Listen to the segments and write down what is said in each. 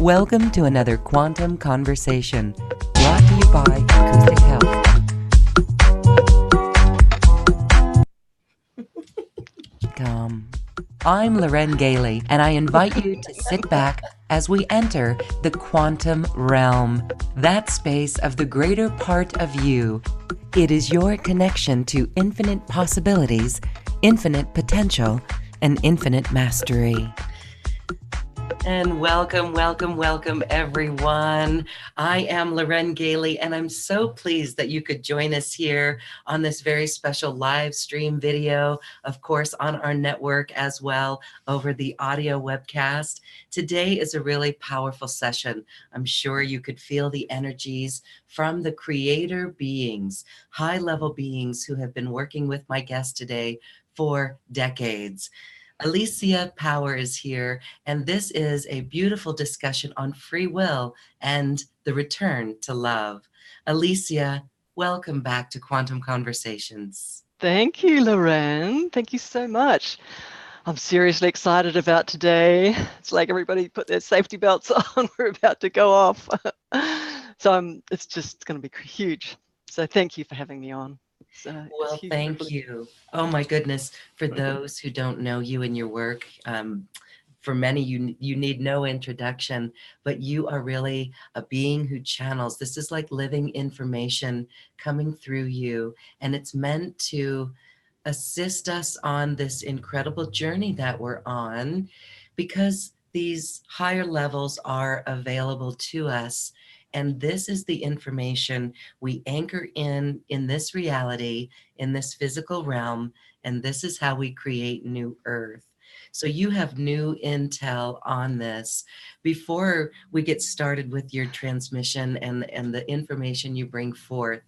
Welcome to another Quantum Conversation, brought to you by Acoustic Health. I'm Loren Gailey, and I invite you to sit back as we enter the quantum realm, that space of the greater part of you. It is your connection to infinite possibilities, infinite potential, and infinite mastery. And welcome, everyone. I am Loren Gailey, and I'm so pleased that you could join us here on this very special live stream video, of course, on our network as well, over the audio webcast. Today is a really powerful session. I'm sure you could feel the energies from the creator beings, high-level beings who have been working with my guest today for decades. Alicia Power is here, and this is a beautiful discussion on free will and the return to love. Alicia, welcome back to Quantum Conversations. Thank you, Loren. Thank you so much. I'm seriously excited about today. It's like everybody put their safety belts on. We're about to go off. It's just going to be huge. So thank you for having me on. Well, thank you. Oh my goodness. For those who don't know you and your work, for many, you need no introduction, but you are really a being who channels. This is like living information coming through you, and it's meant to assist us on this incredible journey that we're on, because these higher levels are available to us. And this is the information we anchor in this reality, in this physical realm, and this is how we create new earth. So you have new intel on this. Before we get started with your transmission and the information you bring forth,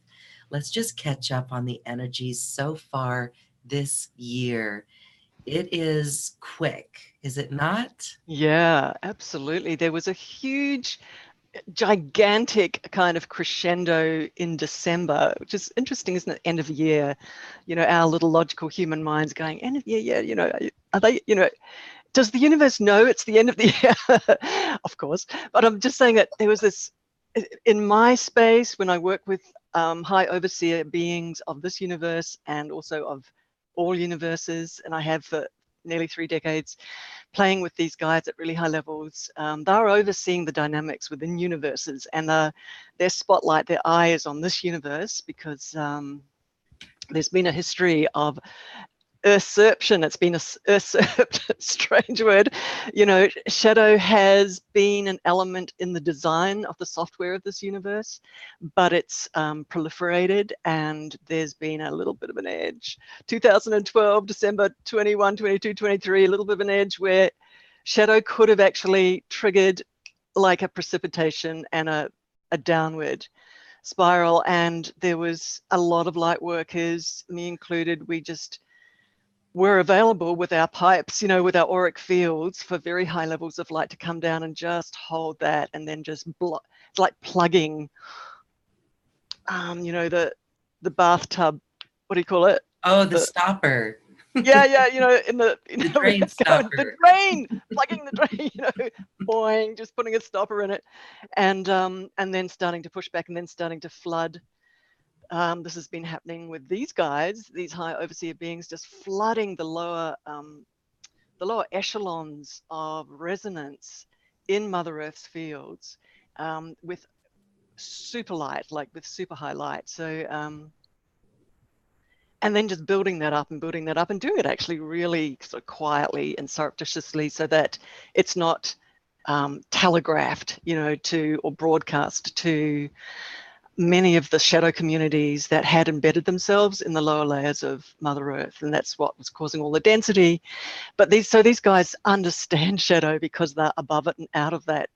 let's just catch up on the energies so far this year. It is quick, is it not? Yeah, absolutely. There was a huge, gigantic kind of crescendo in December, which is interesting, isn't it? End of year, our little logical human minds going, end of year, yeah, are they, does the universe know it's the end of the year? Of course. But I'm just saying that there was this, in my space, when I work with high overseer beings of this universe and also of all universes, and I have for nearly 3 decades, playing with these guys at really high levels. They're overseeing the dynamics within universes, and their spotlight, their eye is on this universe because there's been a history of usurpation. It's been usurped, strange word. Shadow has been an element in the design of the software of this universe, but it's proliferated, and there's been a little bit of an edge. 2012, December 21, 22, 23, a little bit of an edge where shadow could have actually triggered like a precipitation and a downward spiral. And there was a lot of light workers, me included, we just were available with our pipes, with our auric fields for very high levels of light to come down and just hold that, and then just it's like plugging, the bathtub, what do you call it? Oh, the stopper. Yeah, in the drain stopper. The drain, plugging the drain, boing, just putting a stopper in it, and then starting to push back, and then starting to flood. This has been happening with these guys, these high overseer beings, just flooding the lower echelons of resonance in Mother Earth's fields with super light, like with super high light. So, and then just building that up and doing it actually really sort of quietly and surreptitiously, so that it's not telegraphed, or broadcast to many of the shadow communities that had embedded themselves in the lower layers of Mother Earth, and that's what was causing all the density. But these guys understand shadow because they're above it and out of that,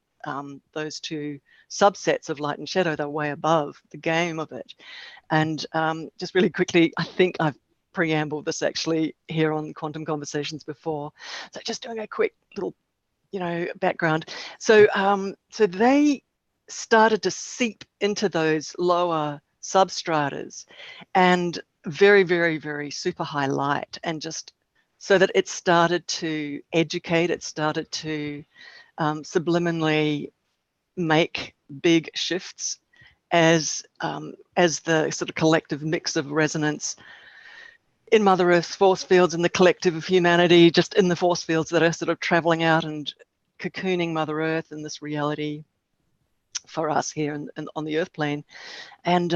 those two subsets of light and shadow. They're way above the game of it. And just really quickly, I think I've preambled this actually here on Quantum Conversations before, so just doing a quick little background. So they started to seep into those lower substratas, and very, very, very super high light, and just so that it started to educate, it started to subliminally make big shifts as the sort of collective mix of resonance in Mother Earth's force fields and the collective of humanity just in the force fields that are sort of traveling out and cocooning Mother Earth in this reality for us here on the Earth plane. And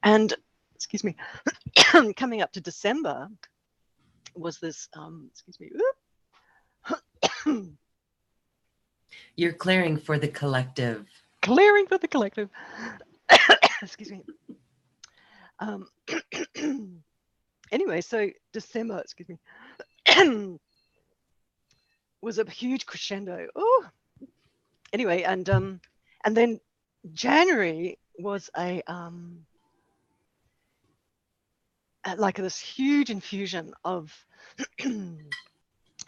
and excuse me, coming up to December was this excuse me. You're clearing for the collective. Clearing for the collective. Excuse me. Anyway, so December, excuse me, was a huge crescendo. Oh, anyway, and then January was a like this huge infusion of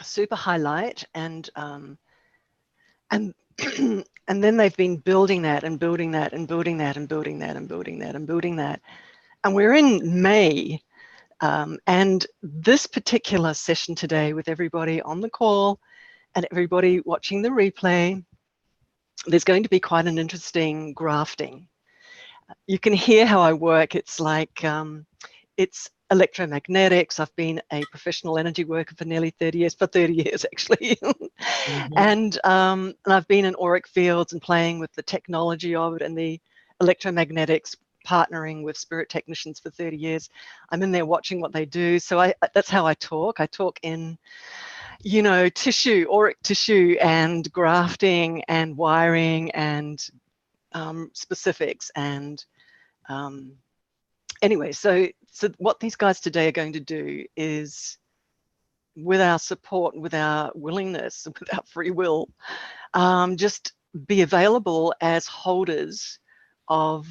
super highlight and and then they've been building that and building that and building that and building that and building that and building that, and we're in May. And this particular session today, with everybody on the call and everybody watching the replay, there's going to be quite an interesting grafting. You can hear how I work. It's like, it's electromagnetics. I've been a professional energy worker for nearly 30 years, for 30 years actually. And I've been in auric fields and playing with the technology of it and the electromagnetics, partnering with spirit technicians for 30 years. I'm in there watching what they do. So that's how I talk. I talk in, you know, tissue, auric tissue and grafting and wiring and specifics. And anyway, so what these guys today are going to do is, with our support, with our willingness, with our free will, just be available as holders of,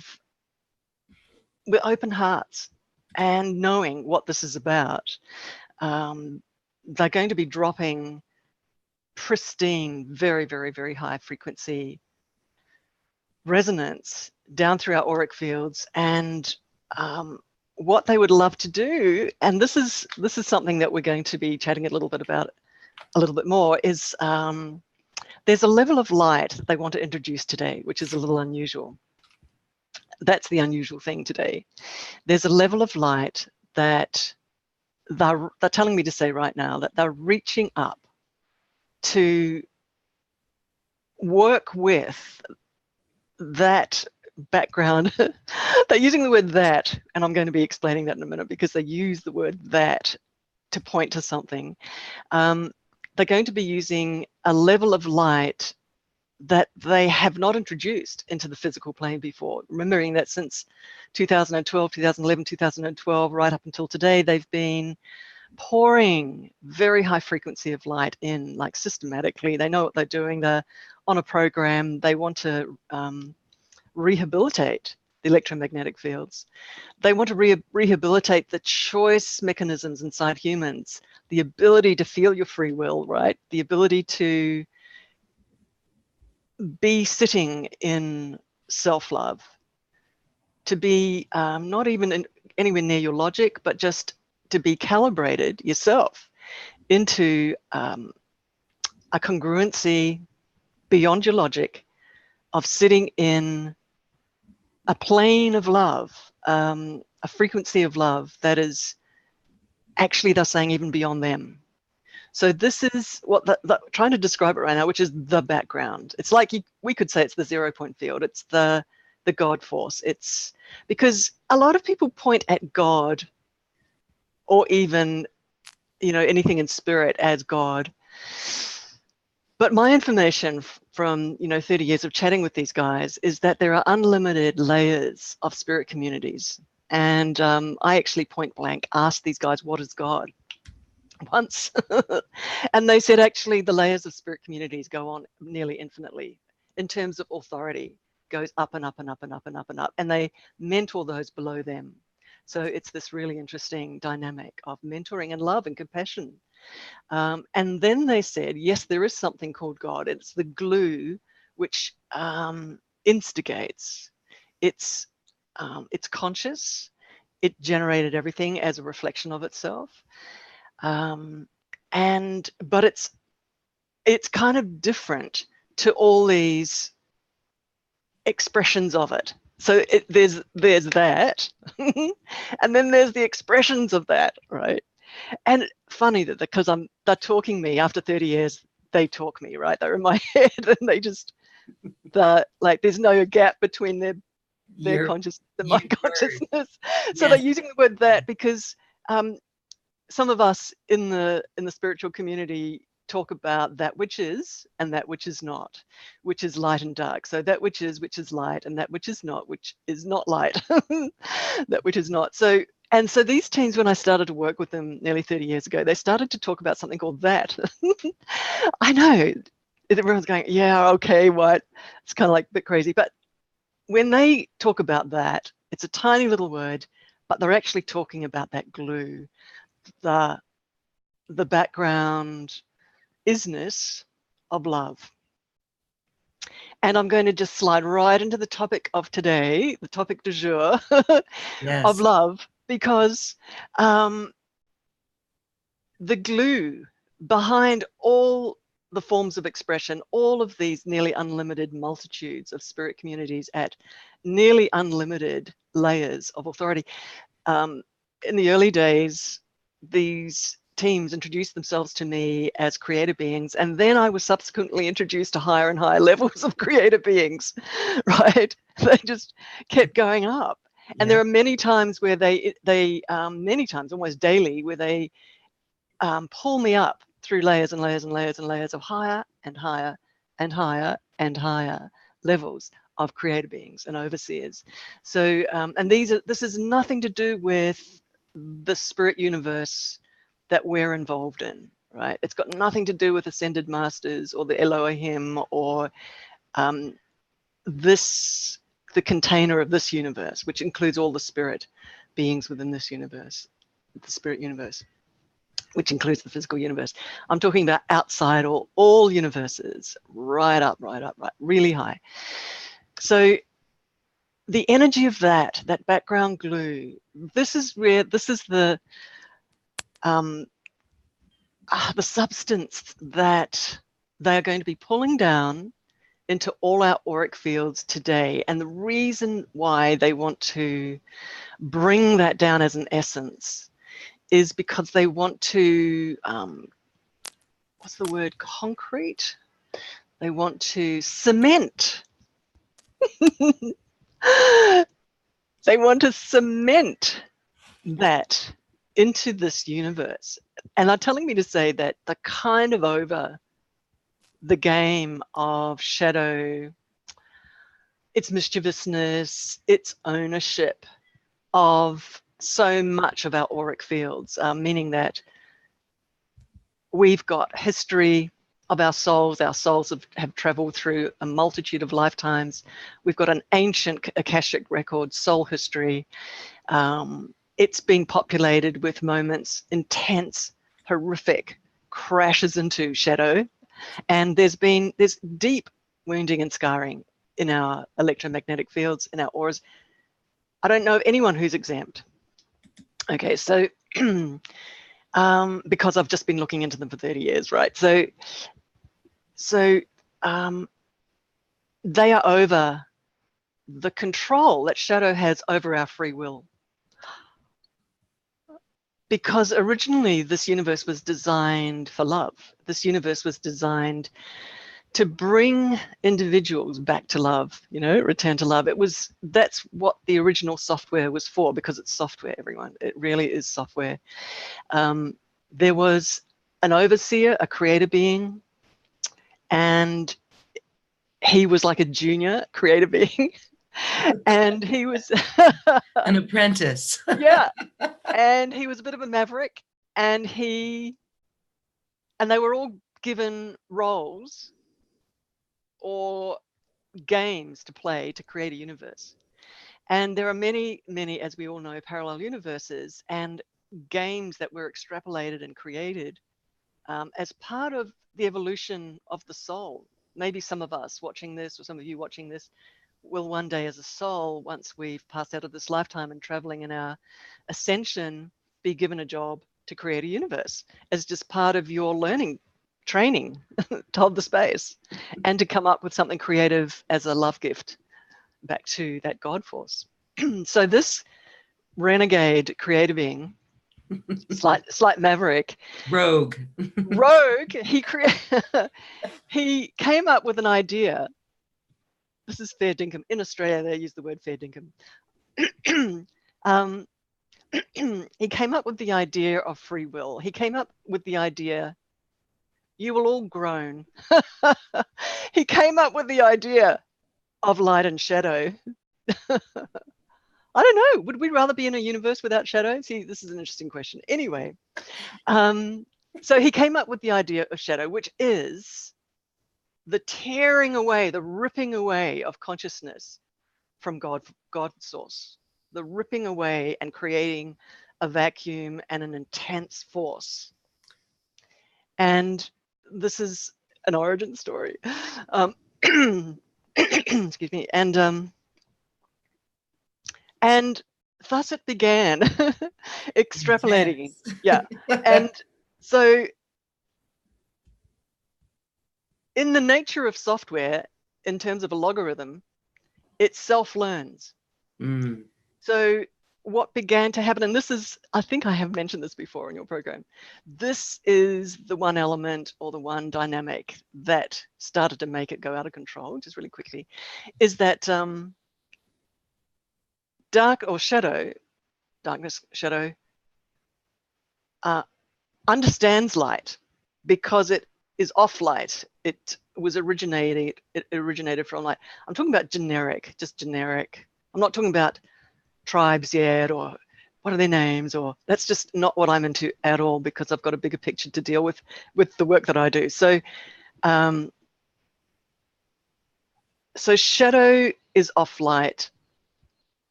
with open hearts and knowing what this is about. They're going to be dropping pristine, very, very, very high frequency resonance down through our auric fields, and what they would love to do, and this is something that we're going to be chatting a little bit about a little bit more, is there's a level of light that they want to introduce today, which is a little unusual. That's the unusual thing today. There's a level of light that they're telling me to say right now, that they're reaching up to work with that background. They're using the word that, and I'm going to be explaining that in a minute, because they use the word that to point to something. They're going to be using a level of light that they have not introduced into the physical plane before. Remembering that since 2012, 2011, 2012, right up until today, they've been pouring very high frequency of light in, like systematically. They know what they're doing. They're on a program. They want to rehabilitate the electromagnetic fields. They want to rehabilitate the choice mechanisms inside humans, the ability to feel your free will, right? The ability to be sitting in self-love, to be not even anywhere near your logic, but just to be calibrated yourself into a congruency beyond your logic of sitting in a plane of love, a frequency of love that is actually, they're saying, even beyond them. So this is what trying to describe it right now, which is the background. It's like we could say it's the 0 point field. It's the God force. It's because a lot of people point at God, or even, you know, anything in spirit as God. But my information from, you know, 30 years of chatting with these guys is that there are unlimited layers of spirit communities. And I actually point blank asked these guys, what is God? Once. And they said, actually, the layers of spirit communities go on nearly infinitely in terms of authority, goes up and up and up and up and up and up. And they mentor those below them. So it's this really interesting dynamic of mentoring and love and compassion. And then they said, yes, there is something called God. It's the glue which instigates. It's conscious. It generated everything as a reflection of itself. But it's kind of different to all these expressions of it. So there's that, and then there's the expressions of that, right? And funny that because they're talking me after 30 years, they talk me, right? They're in my head, and they just like there's no gap between their consciousness and my consciousness. So they're using the word that because some of us in the spiritual community talk about that which is and that which is not, which is light and dark. So that which is light, and that which is not light, that which is not. So these teams, when I started to work with them nearly 30 years ago, they started to talk about something called that. I know everyone's going, yeah, okay, what? It's kind of like a bit crazy. But when they talk about that, it's a tiny little word, but they're actually talking about that glue, the background isness of love. And I'm going to just slide right into the topic of today, the topic du jour of love, because the glue behind all the forms of expression, all of these nearly unlimited multitudes of spirit communities at nearly unlimited layers of authority. In the early days, these teams introduced themselves to me as creator beings, and then I was subsequently introduced to higher and higher levels of creator beings, right? They just kept going up. And there are many times where they many times, almost daily, where they pull me up through layers and layers and layers and layers of higher and higher and higher and higher levels of creator beings and overseers. So, and this is nothing to do with the spirit universe that we're involved in, right? It's got nothing to do with ascended masters or the Elohim or the container of this universe, which includes all the spirit beings within this universe, the spirit universe, which includes the physical universe. I'm talking about outside all universes, right up, really high. So the energy of that background glue, this is the substance that they are going to be pulling down into all our auric fields today. And the reason why they want to bring that down as an essence is because they want to, what's the word, concrete? They want to cement. They want to cement that into this universe. And they're telling me to say that they're kind of over the game of shadow, its mischievousness, its ownership of so much of our auric fields, meaning that we've got history of our souls. Our souls have traveled through a multitude of lifetimes. We've got an ancient Akashic record, soul history. It's been populated with moments, intense, horrific crashes into shadow. And there's deep wounding and scarring in our electromagnetic fields, in our auras. I don't know of anyone who's exempt. Okay, so because I've just been looking into them for 30 years, right? So they are over the control that shadow has over our free will. Because originally this universe was designed for love. This universe was designed to bring individuals back to love, return to love. That's what the original software was for, because it's software, everyone. It really is software. There was an overseer, a creator being, and he was like a junior creator being. And he was an apprentice. Yeah. And he was a bit of a maverick, and they were all given roles or games to play to create a universe. And there are many, many, as we all know, parallel universes and games that were extrapolated and created as part of the evolution of the soul. Maybe some of us watching this, or some of you watching this, will one day as a soul, once we've passed out of this lifetime and traveling in our ascension, be given a job to create a universe as just part of your learning, training to hold the space and to come up with something creative as a love gift back to that God force. So this renegade creator being, slight maverick, Rogue. he came up with an idea. This is fair dinkum. In Australia, they use the word fair dinkum. He came up with the idea of free will. He came up with the idea, you will all groan. He came up with the idea of light and shadow. I don't know. Would we rather be in a universe without shadow? See, this is an interesting question. Anyway, so he came up with the idea of shadow, which is the tearing away, the ripping away of consciousness from God source, the ripping away and creating a vacuum and an intense force. And this is an origin story. Excuse me. And thus it began, extrapolating. Yes. Yeah. And so in the nature of software, in terms of a logarithm, it self-learns. So what began to happen, and this is, I think I have mentioned this before in your program, this is the one element or the one dynamic that started to make it go out of control, just really quickly, is that darkness, shadow, understands light because it is off light. It originated from light. I'm talking about just generic. I'm not talking about tribes yet, or what are their names, or that's just not what I'm into at all, because I've got a bigger picture to deal with the work that I do. So so shadow is off light,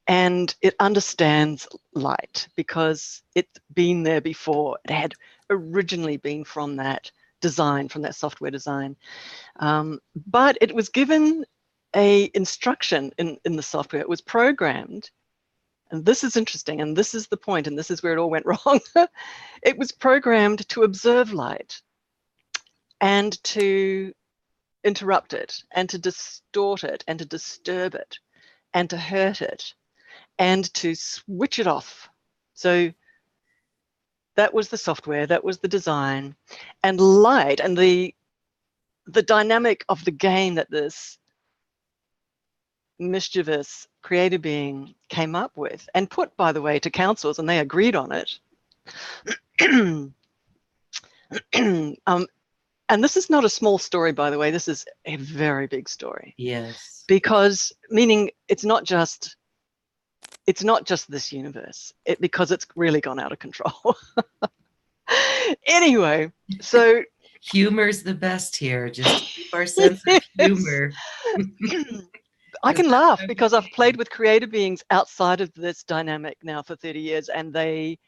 and it understands light because it's been there before. It had originally been from that design, from that software design, but it was given a instruction in the software. It was programmed, and this is interesting, and this is the point, and this is where it all went wrong. It was programmed to observe light and to interrupt it and to distort it and to disturb it and to hurt it and to switch it off. So that was the software, that was the design. And light and the dynamic of the game that this mischievous creator being came up with and put, by the way, to councils, and they agreed on it. And this is not a small story, by the way. This is a very big story. Yes. Because, meaning it's not just this universe, because it's really gone out of control. Anyway, so humor's the best here. Just keep our sense of humor. I can laugh because I've played with creative beings outside of this dynamic now for 30 years, and they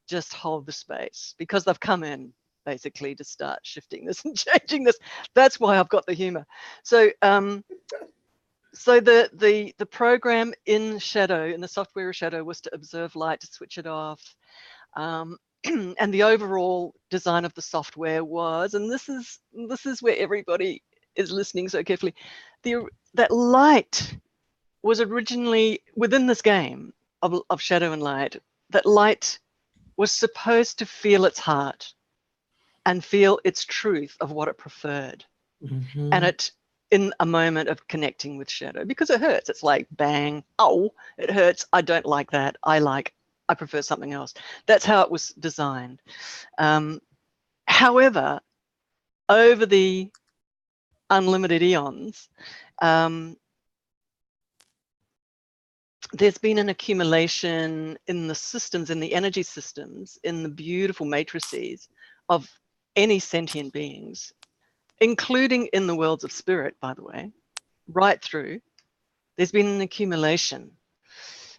just hold the space because they've come in basically to start shifting this and changing this. That's why I've got the humor. So so the program in Shadow, in the software of Shadow, was to observe light, to switch it off. And the overall design of the software was, and this is where everybody is listening so carefully, that light was originally within this game of shadow and light. That light was supposed to feel its heart and feel its truth of what it preferred. Mm-hmm. And it, in a moment of connecting with shadow, because it hurts. It's like, bang, oh, it hurts. I don't like that. I prefer something else. That's how it was designed. However, over the unlimited eons, there's been an accumulation in the systems, in the energy systems, in the beautiful matrices of any sentient beings, including in the worlds of spirit, by the way, right through. There's been an accumulation.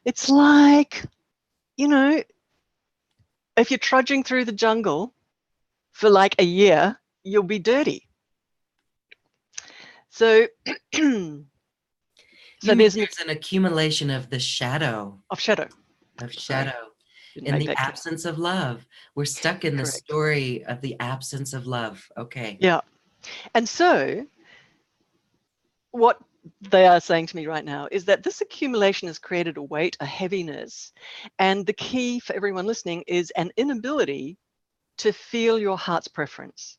It's like, you know, if you're trudging through the jungle for like a year, you'll be dirty. So, there's an accumulation of the shadow. Of shadow. In the absence of love. We're stuck in the Correct. story of the absence of love. Okay. Yeah. And so what they are saying to me right now is that this accumulation has created a weight, a heaviness. And the key for everyone listening is an inability to feel your heart's preference.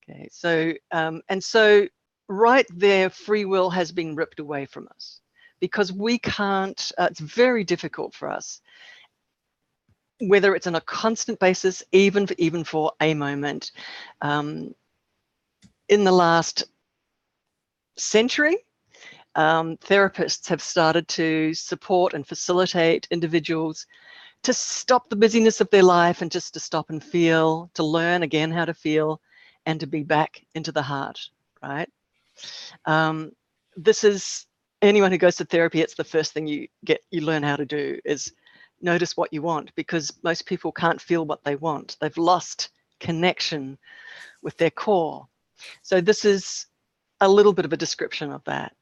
Okay, so, and so right there, free will has been ripped away from us because we can't, it's very difficult for us, whether it's on a constant basis, even for a moment. In the last century, therapists have started to support and facilitate individuals to stop the busyness of their life and just to stop and feel, to learn again how to feel and to be back into the heart, right? This is, anyone who goes to therapy, it's the first thing you learn how to do is notice what you want, because most people can't feel what they want. They've lost connection with their core. So this is a little bit of a description of that.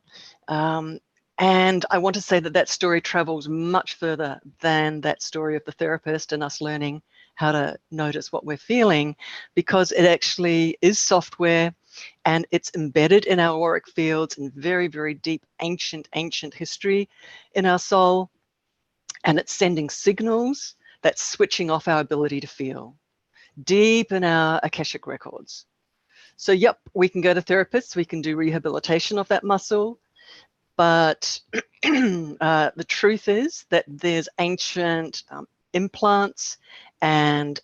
And I want to say that that story travels much further than that story of the therapist and us learning how to notice what we're feeling, because it actually is software and it's embedded in our auric fields and very, very deep, ancient history in our soul. And it's sending signals that's switching off our ability to feel deep in our Akashic records. So, yep, we can go to therapists, we can do rehabilitation of that muscle. But the truth is that there's ancient implants and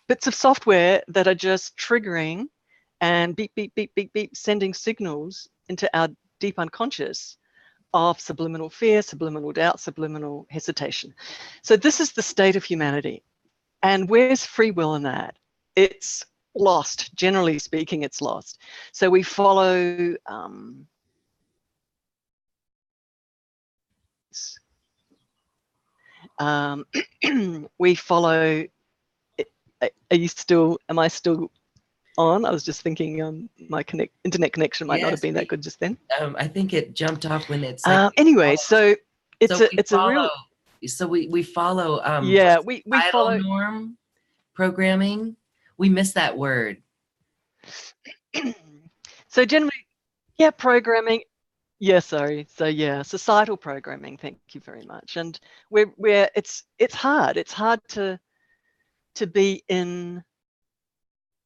bits of software that are just triggering and beep, beep, beep, beep, beep, sending signals into our deep unconscious of subliminal fear, subliminal doubt, subliminal hesitation. So this is the state of humanity. And where's free will in that? It's lost. Generally speaking, it's lost. So we follow... we follow, am I still on? I was just thinking my internet connection might not have been that good just then. I think it jumped off when it's anyway, so it's a real... So we follow yeah, we follow norm programming. We miss that word. So generally, yeah, programming. Yeah, sorry. So yeah, societal programming. Thank you very much. And it's hard. It's hard to be in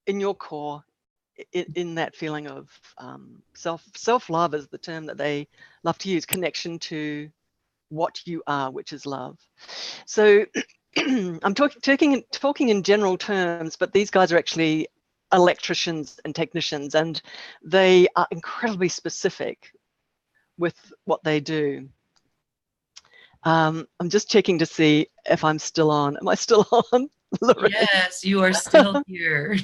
your core, in that feeling of self-love is the term that they love to use. Connection to what you are, which is love. So I'm talking in general terms, but these guys are actually electricians and technicians, and they are incredibly specific with what they do. I'm just checking to see if I'm still on. Am I still on, Lorraine? Yes, you are still here.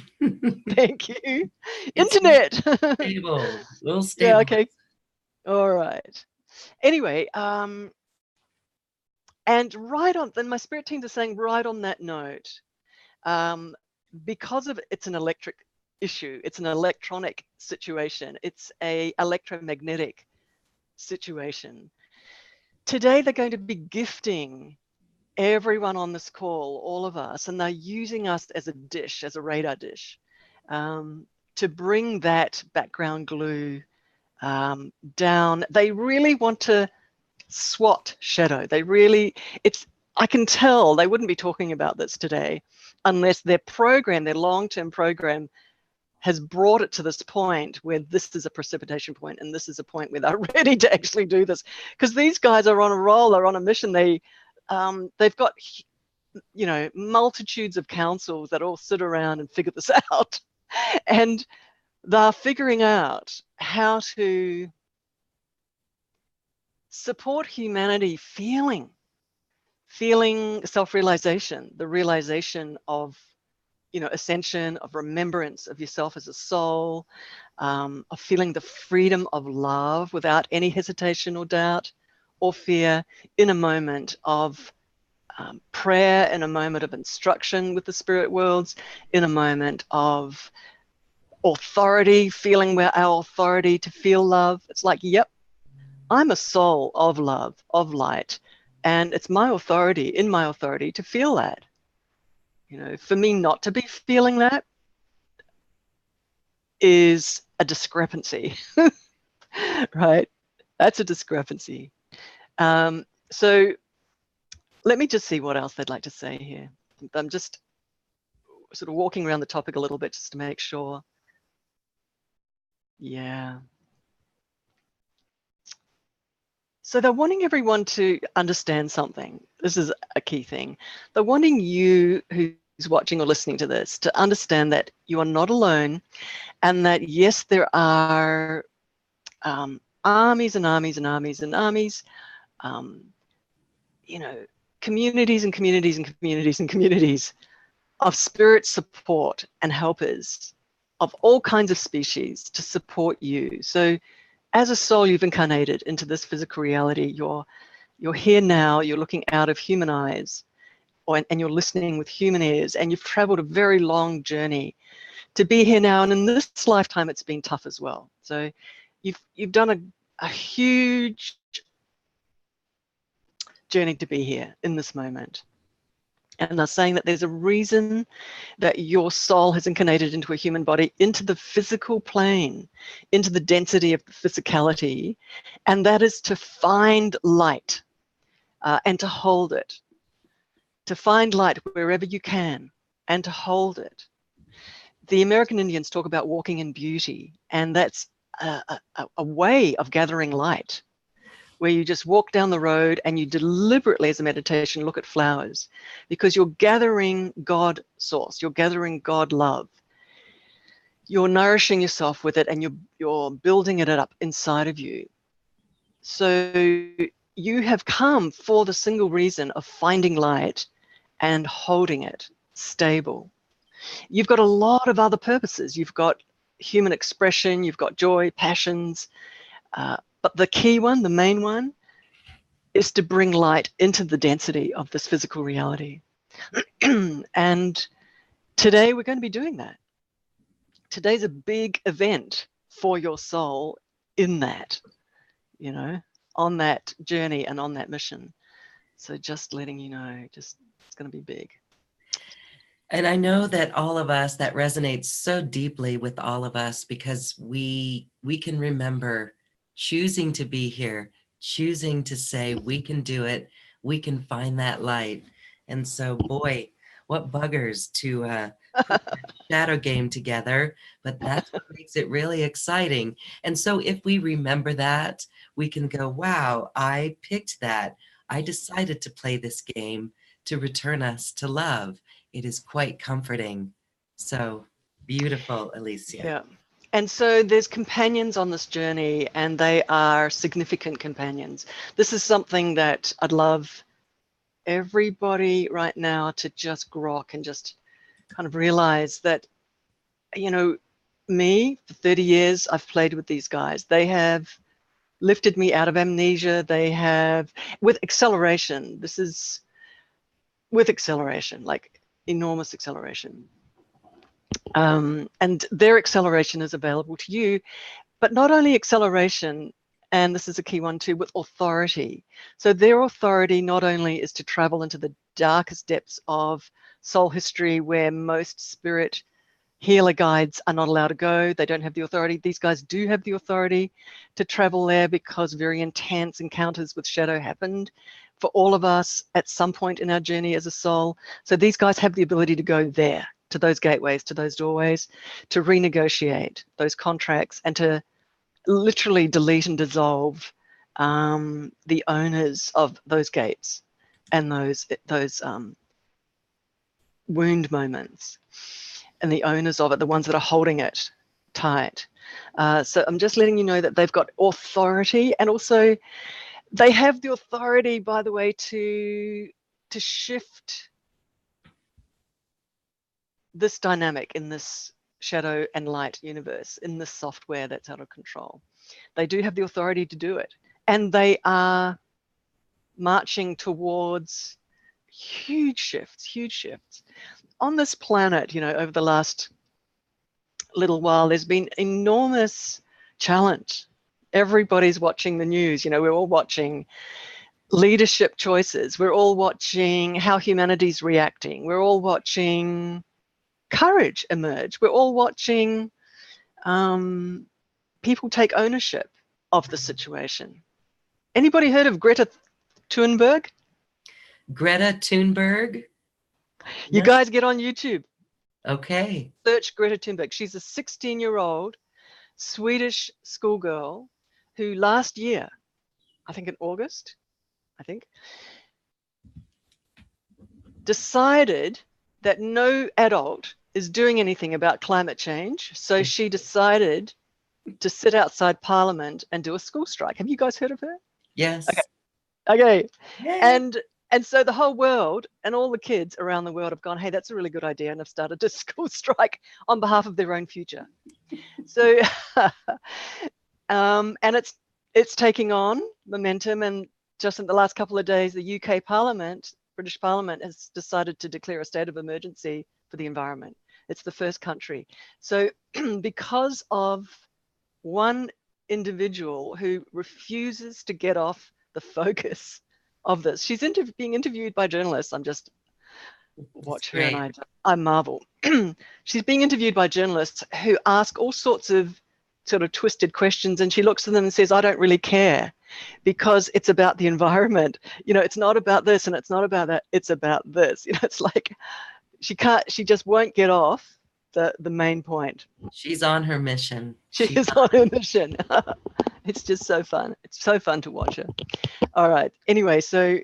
Thank you. Internet. Stable. We'll stable. Yeah, okay. All right. Anyway, and right on, then my spirit teams are saying right on that note, because of it's an electric issue, it's an electronic situation, it's a electromagnetic situation. Today, they're going to be gifting everyone on this call, all of us, and they're using us as a dish, as a radar dish, to bring that background glue down. They really want to swat shadow. They really, I can tell they wouldn't be talking about this today unless their program, their long-term program, has brought it to this point where this is a precipitation point and this is a point where they're ready to actually do this. Because these guys are on a roll, they're on a mission. They've got, you know, multitudes of councils that all sit around and figure this out. And they're figuring out how to support humanity feeling self-realization, the realization of, you know, ascension, of remembrance of yourself as a soul, of feeling the freedom of love without any hesitation or doubt or fear, in a moment of prayer, in a moment of instruction with the spirit worlds, in a moment of authority, feeling where our authority to feel love. It's like, yep, I'm a soul of love, of light, and it's my authority, in my authority, to feel that. You know, for me not to be feeling that is a discrepancy. right? That's a discrepancy. So let me just see what else they'd like to say here. I'm just sort of walking around the topic a little bit just to make sure. Yeah. So they're wanting everyone to understand something. This is a key thing. They're wanting you who's watching or listening to this to understand that you are not alone, and that yes, there are armies and armies and armies and armies, you know, communities and communities and communities and communities of spirit support and helpers of all kinds of species to support you. So as a soul, you've incarnated into this physical reality. You're here now, you're looking out of human eyes, and you're listening with human ears, and you've traveled a very long journey to be here now. And in this lifetime, it's been tough as well. So you've done a huge journey to be here in this moment. And they're saying that there's a reason that your soul has incarnated into a human body, into the physical plane, into the density of the physicality, and that is to find light and to hold it, to find light wherever you can and to hold it. The American Indians talk about walking in beauty, and that's a way of gathering light, where you just walk down the road and you deliberately, as a meditation, look at flowers, because you're gathering God source, you're gathering God love. You're nourishing yourself with it, and you're building it up inside of you. So you have come for the single reason of finding light and holding it stable. You've got a lot of other purposes. You've got human expression, you've got joy, passions, but the key one, the main one, is to bring light into the density of this physical reality. And today we're going to be doing that. Today's a big event for your soul in that, you know, on that journey and on that mission. So just letting you know, it's going to be big. And I know that all of us, that resonates so deeply with all of us, because we can remember choosing to be here, choosing to say we can do it, we can find that light. And so, boy, what buggers to put that shadow game together, but that's what makes it really exciting. And so if we remember that, we can go, wow, I picked that. I decided to play this game to return us to love. It is quite comforting. So beautiful, Alicia. Yeah. And so there's companions on this journey, and they are significant companions. This is something that I'd love everybody right now to just grok and just kind of realize that, you know, me, for 30 years, I've played with these guys. They have lifted me out of amnesia. They have, with acceleration, this is with acceleration, like enormous acceleration. And their acceleration is available to you, but not only acceleration, and this is a key one too, with authority. So their authority not only is to travel into the darkest depths of soul history, where most spirit healer guides are not allowed to go. They don't have the authority. These guys do have the authority to travel there, because very intense encounters with shadow happened for all of us at some point in our journey as a soul. So these guys have the ability to go there, to those gateways, to those doorways, to renegotiate those contracts, and to literally delete and dissolve the owners of those gates and those wound moments, and the owners of it, the ones that are holding it tight. So I'm just letting you know that they've got authority, and also they have the authority, by the way, to shift this dynamic in this shadow and light universe, in this software that's out of control. They do have the authority to do it, and they are marching towards huge shifts on this planet. You know, over the last little while, there's been enormous challenge. Everybody's watching the news. You know, we're all watching leadership choices. We're all watching how humanity's reacting. We're all watching courage emerge. We're all watching people take ownership of the situation. Anybody heard of Greta Thunberg? Greta Thunberg? You No. guys get on YouTube. Okay. Search Greta Thunberg. She's a 16-year-old Swedish schoolgirl who last year, I think in August, decided that no adult is doing anything about climate change. So she decided to sit outside Parliament and do a school strike. Have you guys heard of her? Yes. Okay. Yay. And so the whole world and all the kids around the world have gone, hey, that's a really good idea, and have started a school strike on behalf of their own future. So, and it's taking on momentum. And just in the last couple of days, the UK Parliament, British Parliament, has decided to declare a state of emergency for the environment. It's the first country. So because of one individual who refuses to get off the focus of this, she's being interviewed by journalists. I'm just watch her and I marvel. She's being interviewed by journalists who ask all sorts of sort of twisted questions, and she looks at them and says, I don't really care, because it's about the environment. You know, it's not about this and it's not about that, it's about this. You know, it's like she just won't get off the main point. She's on her mission. She is on her mission. It's just so fun. It's so fun to watch her. All right. Anyway, so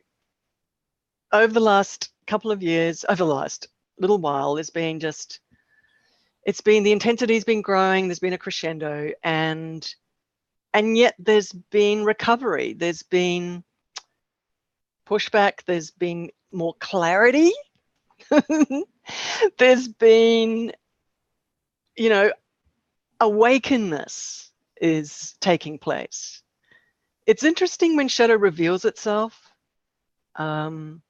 over the last couple of years, over the last little while, the intensity's been growing, there's been a crescendo, and yet there's been recovery, there's been pushback, there's been more clarity. There's been, you know, awakenness is taking place. It's interesting when shadow reveals itself. Then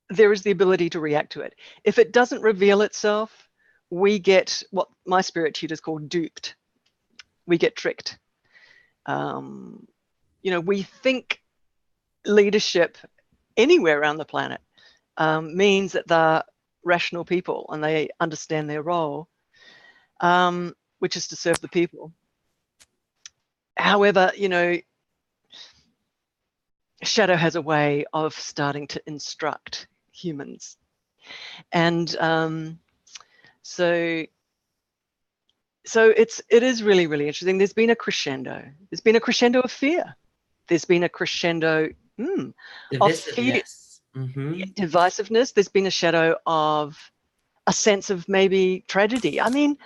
there is the ability to react to it. If it doesn't reveal itself, we get what my spirit tutors call duped. We get tricked. You know, we think leadership anywhere around the planet means that they're rational people and they understand their role, which is to serve the people. However, you know, shadow has a way of starting to instruct humans. And so it is really, really interesting. There's been a crescendo. There's been a crescendo of fear. There's been a crescendo of fear, divisiveness. There's been a shadow of a sense of maybe tragedy. I mean,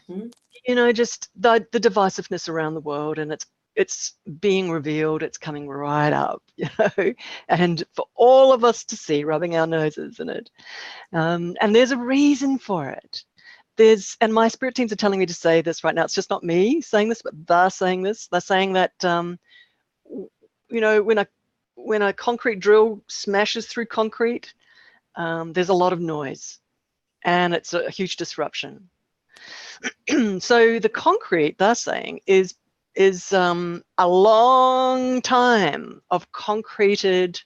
you know, just the divisiveness around the world, and it's being revealed, it's coming right up, you know, and for all of us to see, rubbing our noses in it. And there's a reason for it. And my spirit teams are telling me to say this right now. It's just not me saying this, but they're saying this. They're saying that, you know, when a concrete drill smashes through concrete, there's a lot of noise, and it's a huge disruption. So the concrete, they're saying, is a long time of concreted,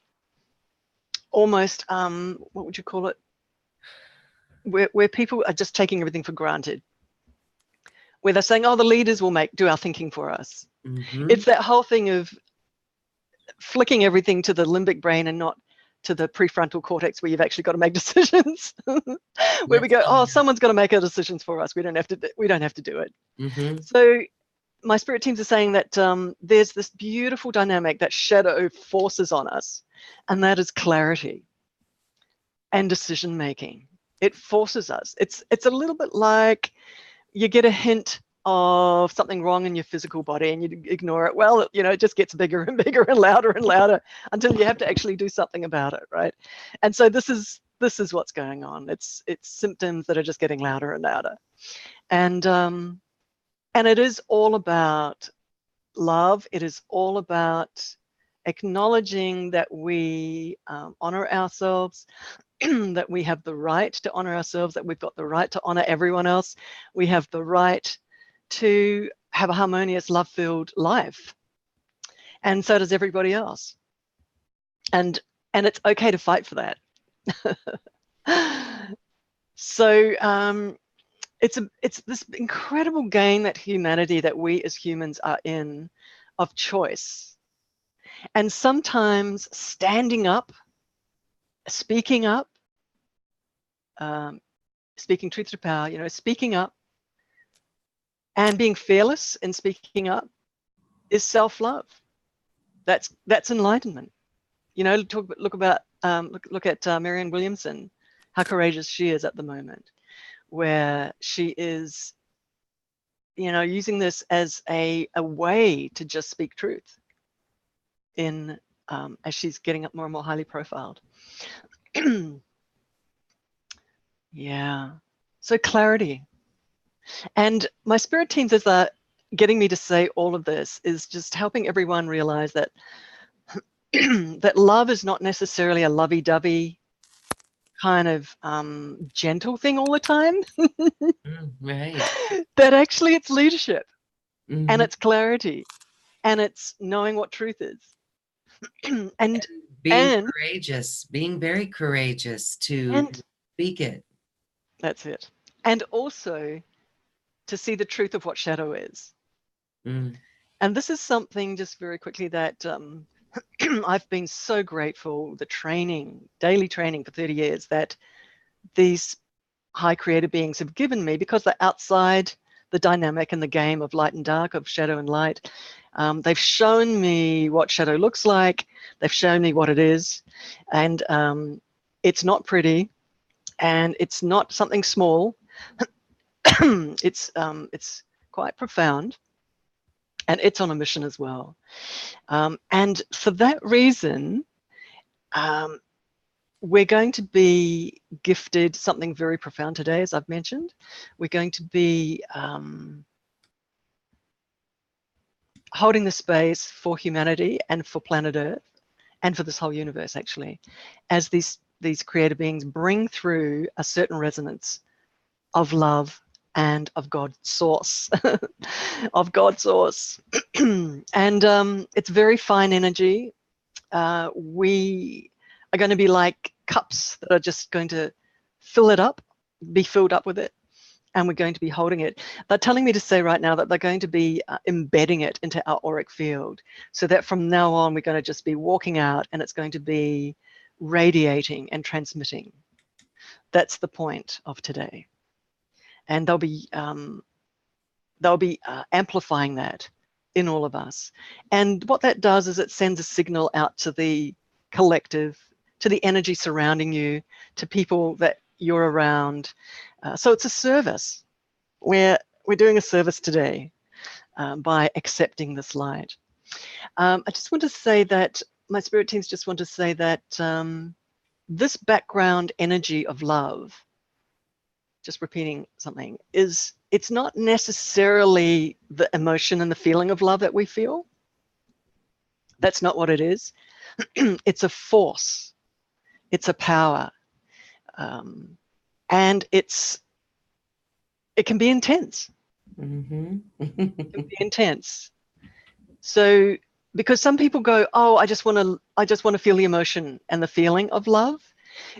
almost, what would you call it? Where people are just taking everything for granted. Where they're saying, oh, the leaders will do our thinking for us. It's that whole thing of flicking everything to the limbic brain and not to the prefrontal cortex, where you've actually got to make decisions. Where we go, oh, someone's got to make our decisions for us. We don't have to do it. So my spirit teams are saying that there's this beautiful dynamic that shadow forces on us, and that is clarity and decision making. It forces us. It's a little bit like you get a hint of something wrong in your physical body and you ignore it. Well, you know, it just gets bigger and bigger and louder until you have to actually do something about it, right? And so this is what's going on. It's symptoms that are just getting louder and louder. And it is all about love. It is all about acknowledging that we honor ourselves, that we have the right to honor ourselves, that we've got the right to honor everyone else. We have the right to have a harmonious, love-filled life. And so does everybody else. And it's okay to fight for that. So it's this incredible game that humanity, that we as humans are in, of choice. And sometimes standing up, speaking up, speaking truth to power, you know, speaking up and being fearless in speaking up is self-love. That's enlightenment. You know, look at Marianne Williamson, how courageous she is at the moment, where she is, you know, using this as a way to just speak truth in as she's getting up more and more highly profiled. Yeah. So clarity. And my spirit teams, as they're getting me to say all of this, is just helping everyone realize that that love is not necessarily a lovey-dovey kind of gentle thing all the time. Right. That actually it's leadership, and Mm-hmm. it's clarity, and it's knowing what truth is. and Being and courageous, being very courageous to and speak it. that's it. And also to see the truth of what shadow is. Mm. And this is something, just very quickly, that I've been so grateful, the training, daily training for 30 years that these high creative beings have given me, because they're outside the dynamic and the game of light and dark, of shadow and light. They've shown me what shadow looks like. They've shown me what it is. And it's not pretty, and it's not something small. It's quite profound, and it's on a mission as well. And for that reason, we're going to be gifted something very profound today, as I've mentioned. We're going to be holding the space for humanity and for planet Earth and for this whole universe, actually, as these creative beings bring through a certain resonance of love and of God's source, of God's source. And it's very fine energy. We are going to be like cups that are just going to fill it up, be filled up with it, and we're going to be holding it. They're telling me to say right now that they're going to be embedding it into our auric field, so that from now on we're going to just be walking out and it's going to be radiating and transmitting. That's the point of today. And they'll be amplifying that in all of us. And what that does is it sends a signal out to the collective, to the energy surrounding you, to people that you're around. So it's a service. We're doing a service today by accepting this light. I just want to say that my spirit teams just want to say that this background energy of love, just repeating something, it's not necessarily the emotion and the feeling of love that we feel. That's not what it is. It's a force. It's a power. And it can be intense. Mm-hmm. It can be intense. So, because some people go, oh, I just want to feel the emotion and the feeling of love.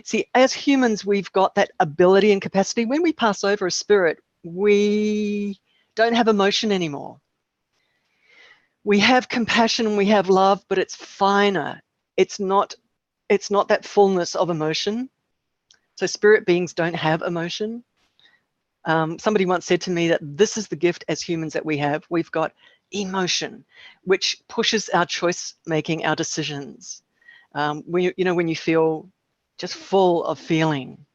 See, as humans, we've got that ability and capacity. When we pass over a spirit, we don't have emotion anymore. We have compassion and we have love, but it's finer. It's not that fullness of emotion. So spirit beings don't have emotion. Somebody once said to me that this is the gift as humans that we have. We've got emotion, which pushes our choice making, our decisions. When you feel just full of feeling.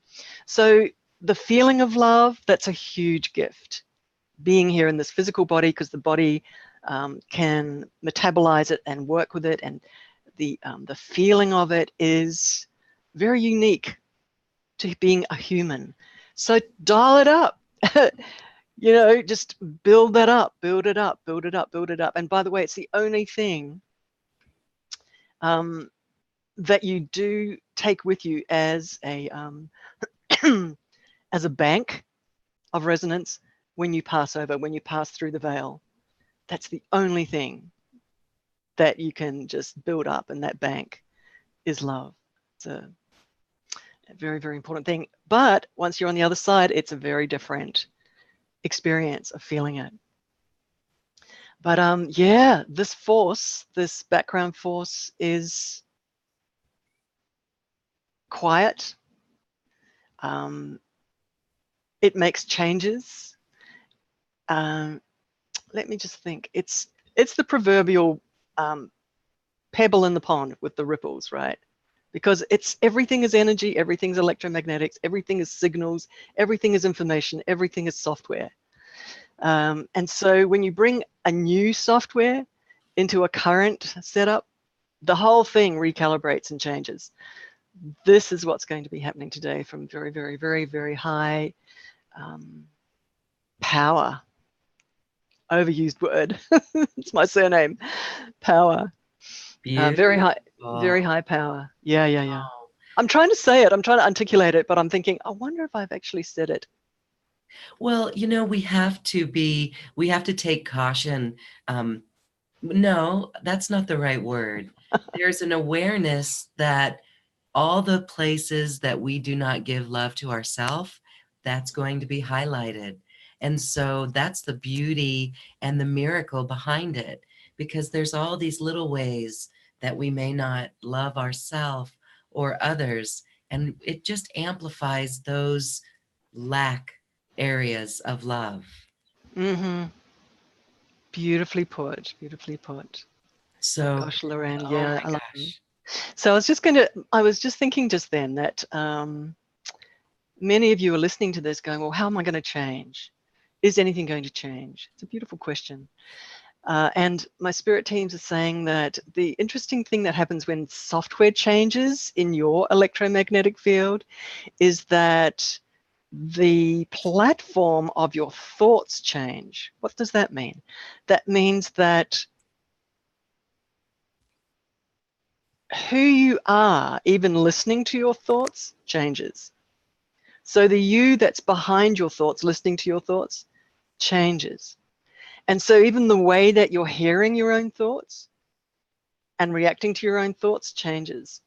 So the feeling of love, that's a huge gift. Being here in this physical body, because the body can metabolize it and work with it, and the feeling of it is very unique to being a human. So dial it up. Just build that up, build it up, build it up, build it up. And by the way, it's the only thing that you do take with you as a as a bank of resonance when you pass over, when you pass through the veil. That's the only thing that you can just build up, and that bank is love. It's a very, very important thing. But once you're on the other side, it's a very different experience of feeling it. But yeah, this force, this background force, is quiet. It makes changes. Let me just think. It's the proverbial pebble in the pond with the ripples, right? Because everything is energy, everything's electromagnetics, everything is signals, everything is information, everything is software. And so when you bring a new software into a current setup, the whole thing recalibrates and changes. This is what's going to be happening today from very, very, very, very high power. Overused word. It's my surname. Power. Very high power. Yeah. Oh. I'm trying to say it. I'm trying to articulate it, but I'm thinking, I wonder if I've actually said it. Well, we have to take caution. No, that's not the right word. There's an awareness that all the places that we do not give love to ourselves, that's going to be highlighted. And so that's the beauty and the miracle behind it, because there's all these little ways that we may not love ourselves or others, and it just amplifies those lack areas of love. Mm-hmm. Beautifully put. Beautifully put. Oh So, gosh, Lorraine, oh yeah, my I love it. gosh. So I was just thinking just then that many of you are listening to this going, well, how am I going to change? Is anything going to change? It's a beautiful question. And my spirit teams are saying that the interesting thing that happens when software changes in your electromagnetic field is that the platform of your thoughts change. What does that mean? That means that who you are, even listening to your thoughts, changes. So the you that's behind your thoughts, listening to your thoughts, changes. And so even the way that you're hearing your own thoughts and reacting to your own thoughts changes.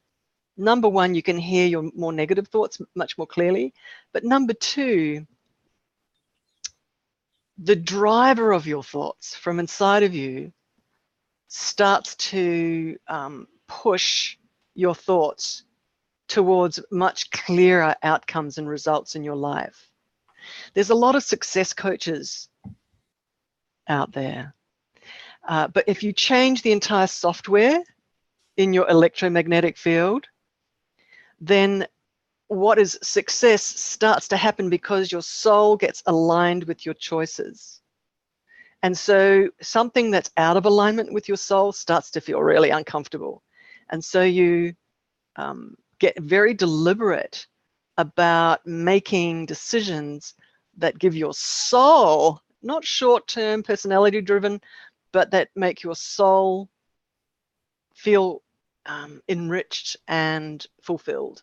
Number one, you can hear your more negative thoughts much more clearly. But number two, the driver of your thoughts from inside of you starts to push your thoughts towards much clearer outcomes and results in your life. There's a lot of success coaches out there. But if you change the entire software in your electromagnetic field, then what is success starts to happen because your soul gets aligned with your choices. And so something that's out of alignment with your soul starts to feel really uncomfortable. And so you get very deliberate about making decisions that give your soul, not short-term personality driven, but that make your soul feel enriched and fulfilled.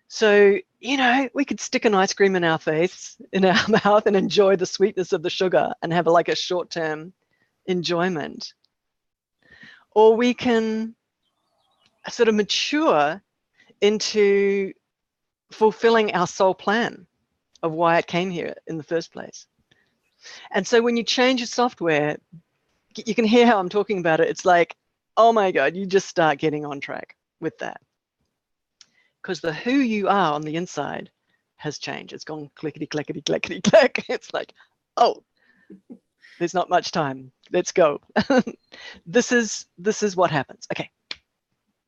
So, we could stick an ice cream in our face, in our mouth, and enjoy the sweetness of the sugar and have like a short-term enjoyment. Or we can sort of mature into fulfilling our soul plan of why it came here in the first place. And so when you change your software, you can hear how I'm talking about it. It's like, oh my God, you just start getting on track with that. Because the who you are on the inside has changed. It's gone clickety, clackety, clackety, clack. It's like, oh, there's not much time. Let's go. This is what happens. Okay.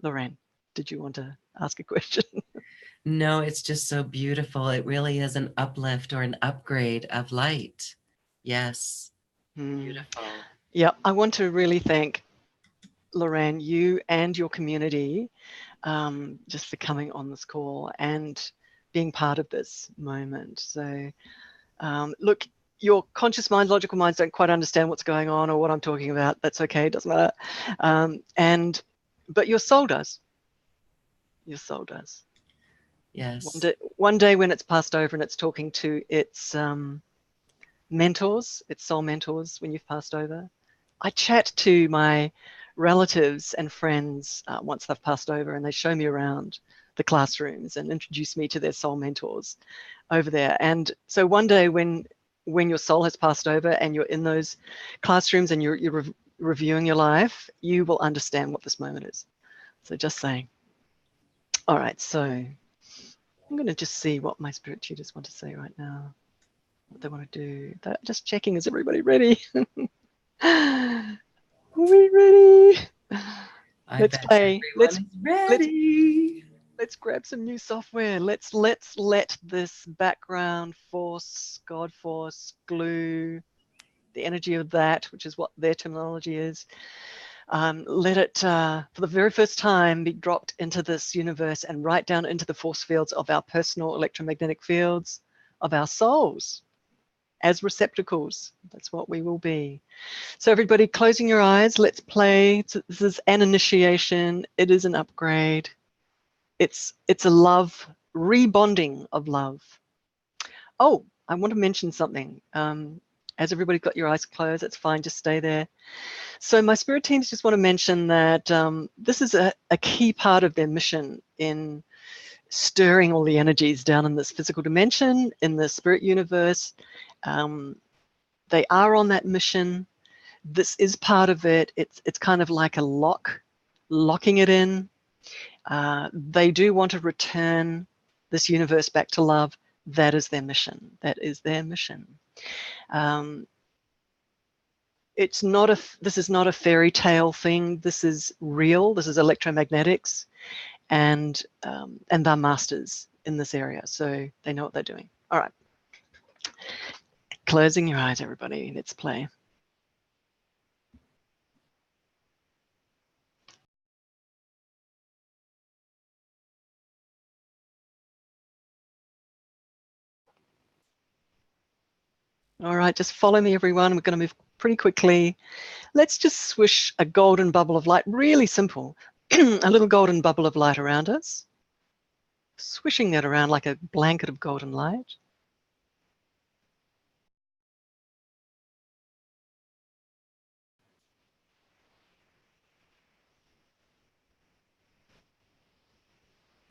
Lorraine, did you want to ask a question? No, it's just so beautiful. It really is an uplift or an upgrade of light. Yes. Beautiful. Yeah, I want to really thank Lorraine, you and your community, just for coming on this call and being part of this moment. So, look, your conscious mind, logical minds don't quite understand what's going on or what I'm talking about. That's okay, it doesn't matter. But your soul does. Your soul does. Yes. One day when it's passed over and it's talking to its mentors, its soul mentors, when you've passed over. I chat to my relatives and friends once they've passed over, and they show me around the classrooms and introduce me to their soul mentors over there. And so one day when when your soul has passed over and you're in those classrooms and you're reviewing your life, you will understand what this moment is. So just saying. All right, so I'm going to just see what my spirit tutors want to say right now, what they want to do. They're just checking, is everybody ready? Are we ready? Let's play. Everyone is ready. Let's grab some new software. Let's let this background force, God force, glue, the energy of that, which is what their terminology is, let it, for the very first time, be dropped into this universe and right down into the force fields of our personal electromagnetic fields of our souls as receptacles. That's what we will be. So everybody closing your eyes, let's play. This is an initiation. It is an upgrade. It's a love, rebonding of love. Oh, I want to mention something. As everybody got your eyes closed, it's fine, just stay there. So my spirit teams just want to mention that this is a key part of their mission in stirring all the energies down in this physical dimension, in the spirit universe. They are on that mission. This is part of it. It's kind of like a locking it in. They do want to return this universe back to love. That is their mission. That is their mission. It's not this is not a fairy tale thing. This is real. This is electromagnetics, and they're masters in this area, so they know what they're doing. All right. Closing your eyes, everybody. Let's play. All right, just follow me, everyone. We're going to move pretty quickly. Let's just swish a golden bubble of light, really simple, a little golden bubble of light around us, swishing that around like a blanket of golden light.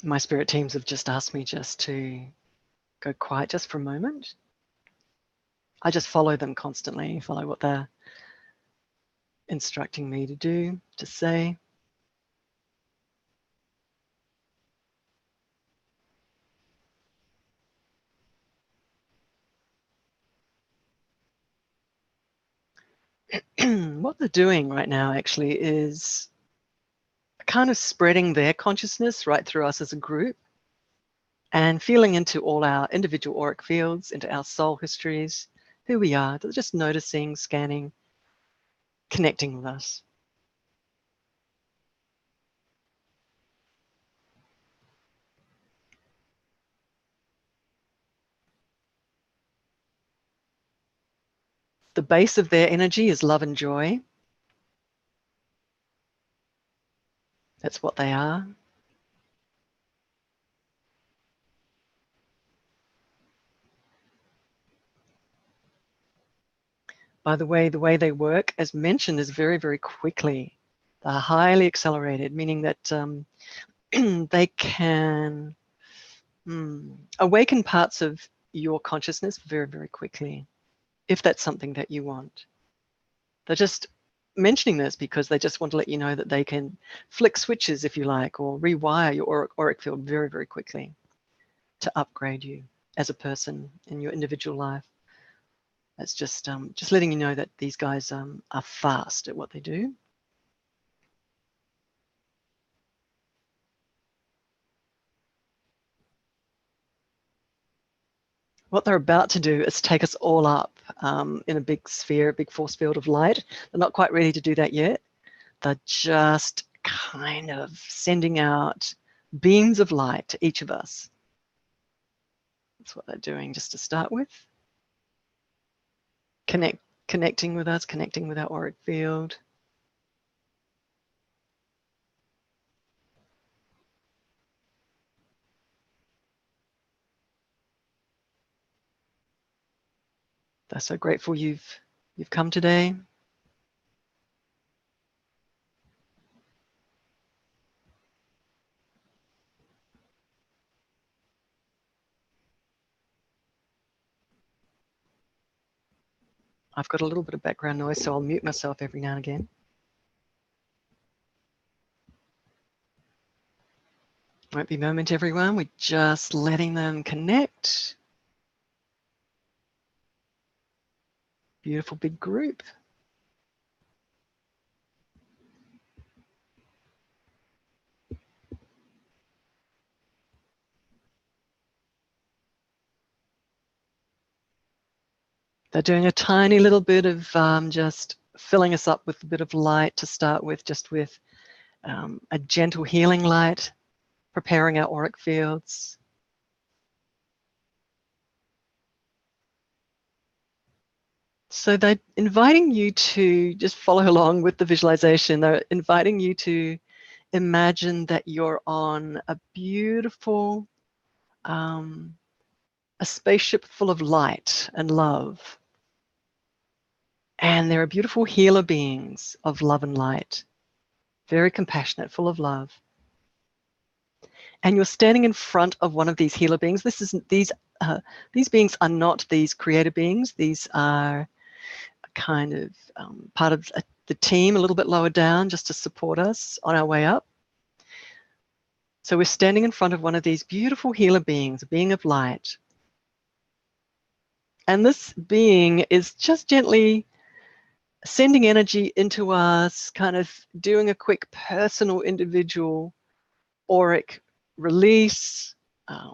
My spirit teams have just asked me just to go quiet just for a moment. I just follow them constantly, follow what they're instructing me to do, to say. What they're doing right now actually is kind of spreading their consciousness right through us as a group and feeling into all our individual auric fields, into our soul histories, who we are. They're just noticing, scanning, connecting with us. The base of their energy is love and joy. That's what they are. By the way they work, as mentioned, is very, very quickly. They're highly accelerated, meaning that they can awaken parts of your consciousness very, very quickly, if that's something that you want. They're just mentioning this because they just want to let you know that they can flick switches, if you like, or rewire your auric field very, very quickly to upgrade you as a person in your individual life. It's just letting you know that these guys are fast at what they do. What they're about to do is take us all up in a big sphere, a big force field of light. They're not quite ready to do that yet. They're just kind of sending out beams of light to each of us. That's what they're doing just to start with. Connecting with us, connecting with our auric field. They're so grateful you've come today. I've got a little bit of background noise, so I'll mute myself every now and again. Won't be a moment, everyone. We're just letting them connect. Beautiful big group. They're doing a tiny little bit of just filling us up with a bit of light to start with, just with a gentle healing light, preparing our auric fields. So they're inviting you to just follow along with the visualization. They're inviting you to imagine that you're on a beautiful, a spaceship full of light and love. And there are beautiful healer beings of love and light, very compassionate, full of love. And you're standing in front of one of these healer beings. These beings are not these creator beings. These are kind of part of the team a little bit lower down, just to support us on our way up. So we're standing in front of one of these beautiful healer beings, a being of light. And this being is just gently sending energy into us, kind of doing a quick personal, individual auric release, a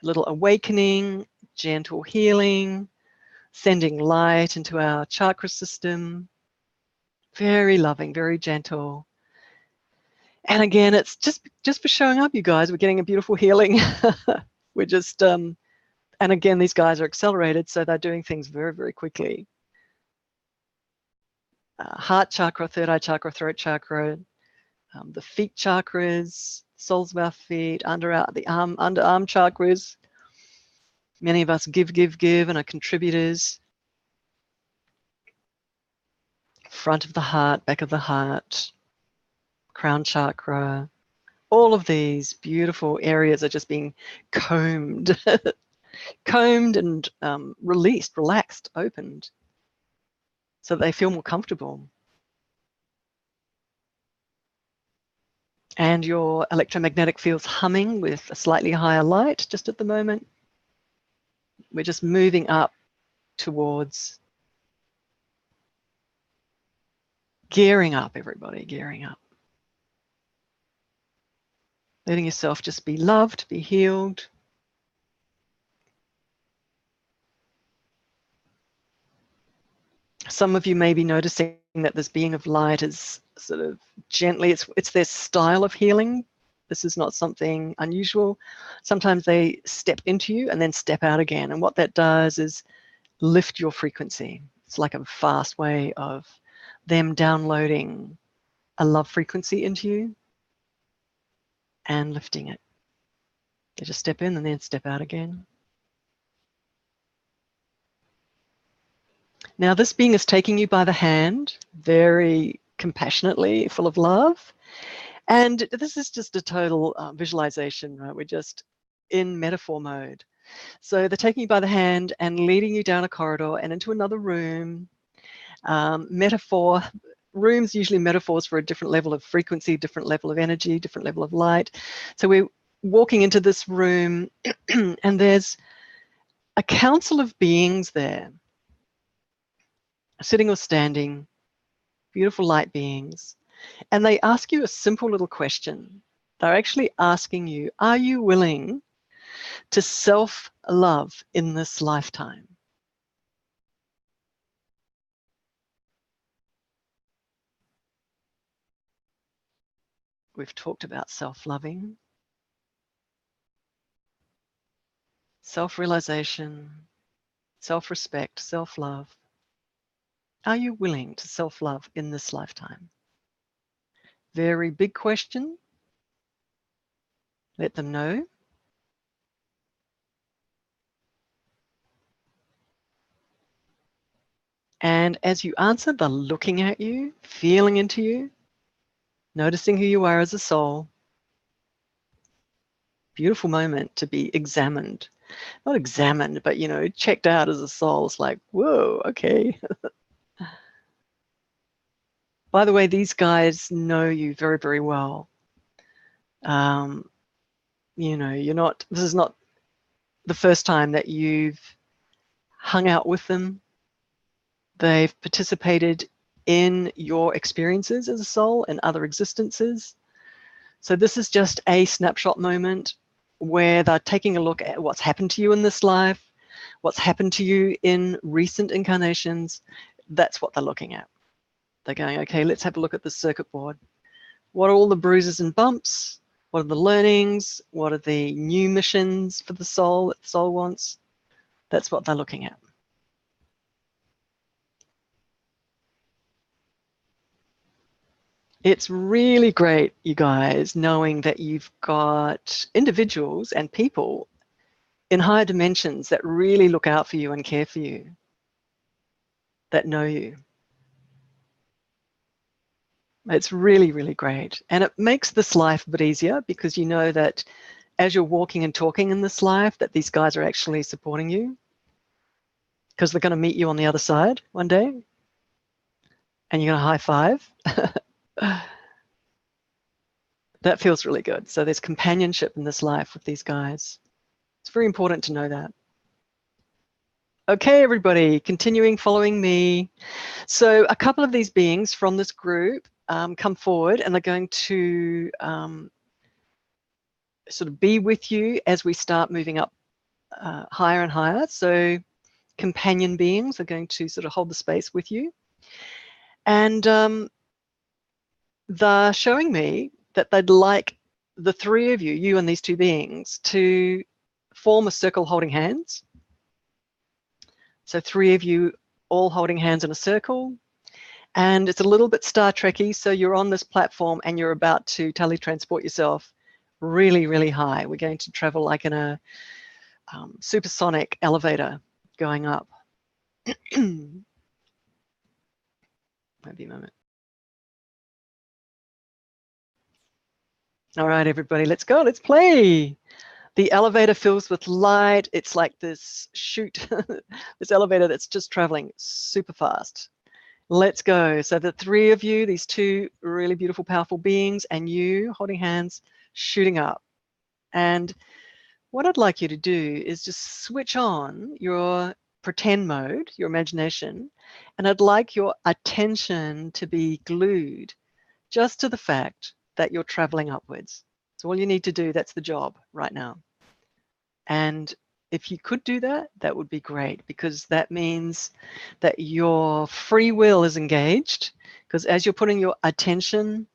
little awakening, gentle healing, sending light into our chakra system. Very loving, very gentle. And again, it's just for showing up, you guys. We're getting a beautiful healing. We're just, and again, these guys are accelerated, so they're doing things very, very quickly. Heart chakra, third eye chakra, throat chakra, the feet chakras, soles of our feet, underarm chakras. Many of us give, and are contributors. Front of the heart, back of the heart, crown chakra. All of these beautiful areas are just being combed, combed and released, relaxed, opened, so that they feel more comfortable. And your electromagnetic field's humming with a slightly higher light just at the moment. We're just moving up towards gearing up, everybody, gearing up. Letting yourself just be loved, be healed. Some of you may be noticing that this being of light is sort of gently, it's their style of healing. This is not something unusual. Sometimes they step into you and then step out again. And what that does is lift your frequency. It's like a fast way of them downloading a love frequency into you and lifting it. They just step in and then step out again. Now this being is taking you by the hand, very compassionately, full of love. And this is just a total visualization, right? We're just in metaphor mode. So they're taking you by the hand and leading you down a corridor and into another room. Metaphor, rooms usually metaphors for a different level of frequency, different level of energy, different level of light. So we're walking into this room and there's a council of beings there, sitting or standing, beautiful light beings. And they ask you a simple little question. They're actually asking you, are you willing to self-love in this lifetime? We've talked about self-loving, self-realization, self-respect, self-love. Are you willing to self-love in this lifetime? Very big question. Let them know. And as you answer, they're looking at you, feeling into you, noticing who you are as a soul. Beautiful moment to be examined not examined, but, you know, checked out as a soul. It's like, whoa, okay. By the way, these guys know you very, very well. You know, this is not the first time that you've hung out with them. They've participated in your experiences as a soul and other existences. So this is just a snapshot moment where they're taking a look at what's happened to you in this life, what's happened to you in recent incarnations. That's what they're looking at. They're going, okay, let's have a look at the circuit board. What are all the bruises and bumps? What are the learnings? What are the new missions for the soul that the soul wants? That's what they're looking at. It's really great, you guys, knowing that you've got individuals and people in higher dimensions that really look out for you and care for you, that know you. It's really, really great. And it makes this life a bit easier because you know that as you're walking and talking in this life, that these guys are actually supporting you because they're going to meet you on the other side one day and you're going to high five. That feels really good. So there's companionship in this life with these guys. It's very important to know that. Okay, everybody, continuing following me. So a couple of these beings from this group come forward and they're going to sort of be with you as we start moving up higher and higher. So companion beings are going to sort of hold the space with you. And they're showing me that they'd like the three of you, you and these two beings, to form a circle holding hands. So three of you all holding hands in a circle. And it's a little bit Star Trek-y. So you're on this platform and you're about to teletransport yourself really, really high. We're going to travel like in a supersonic elevator going up. Maybe a moment. All right, everybody, let's go. Let's play. The elevator fills with light. It's like this chute, this elevator that's just traveling super fast. Let's go. So the three of you, these two really beautiful, powerful beings, and you holding hands, shooting up. And what I'd like you to do is just switch on your pretend mode, your imagination, and I'd like your attention to be glued just to the fact that you're traveling upwards. So all you need to do, that's the job right now. And if you could do that, that would be great, because that means that your free will is engaged, because as you're putting your attention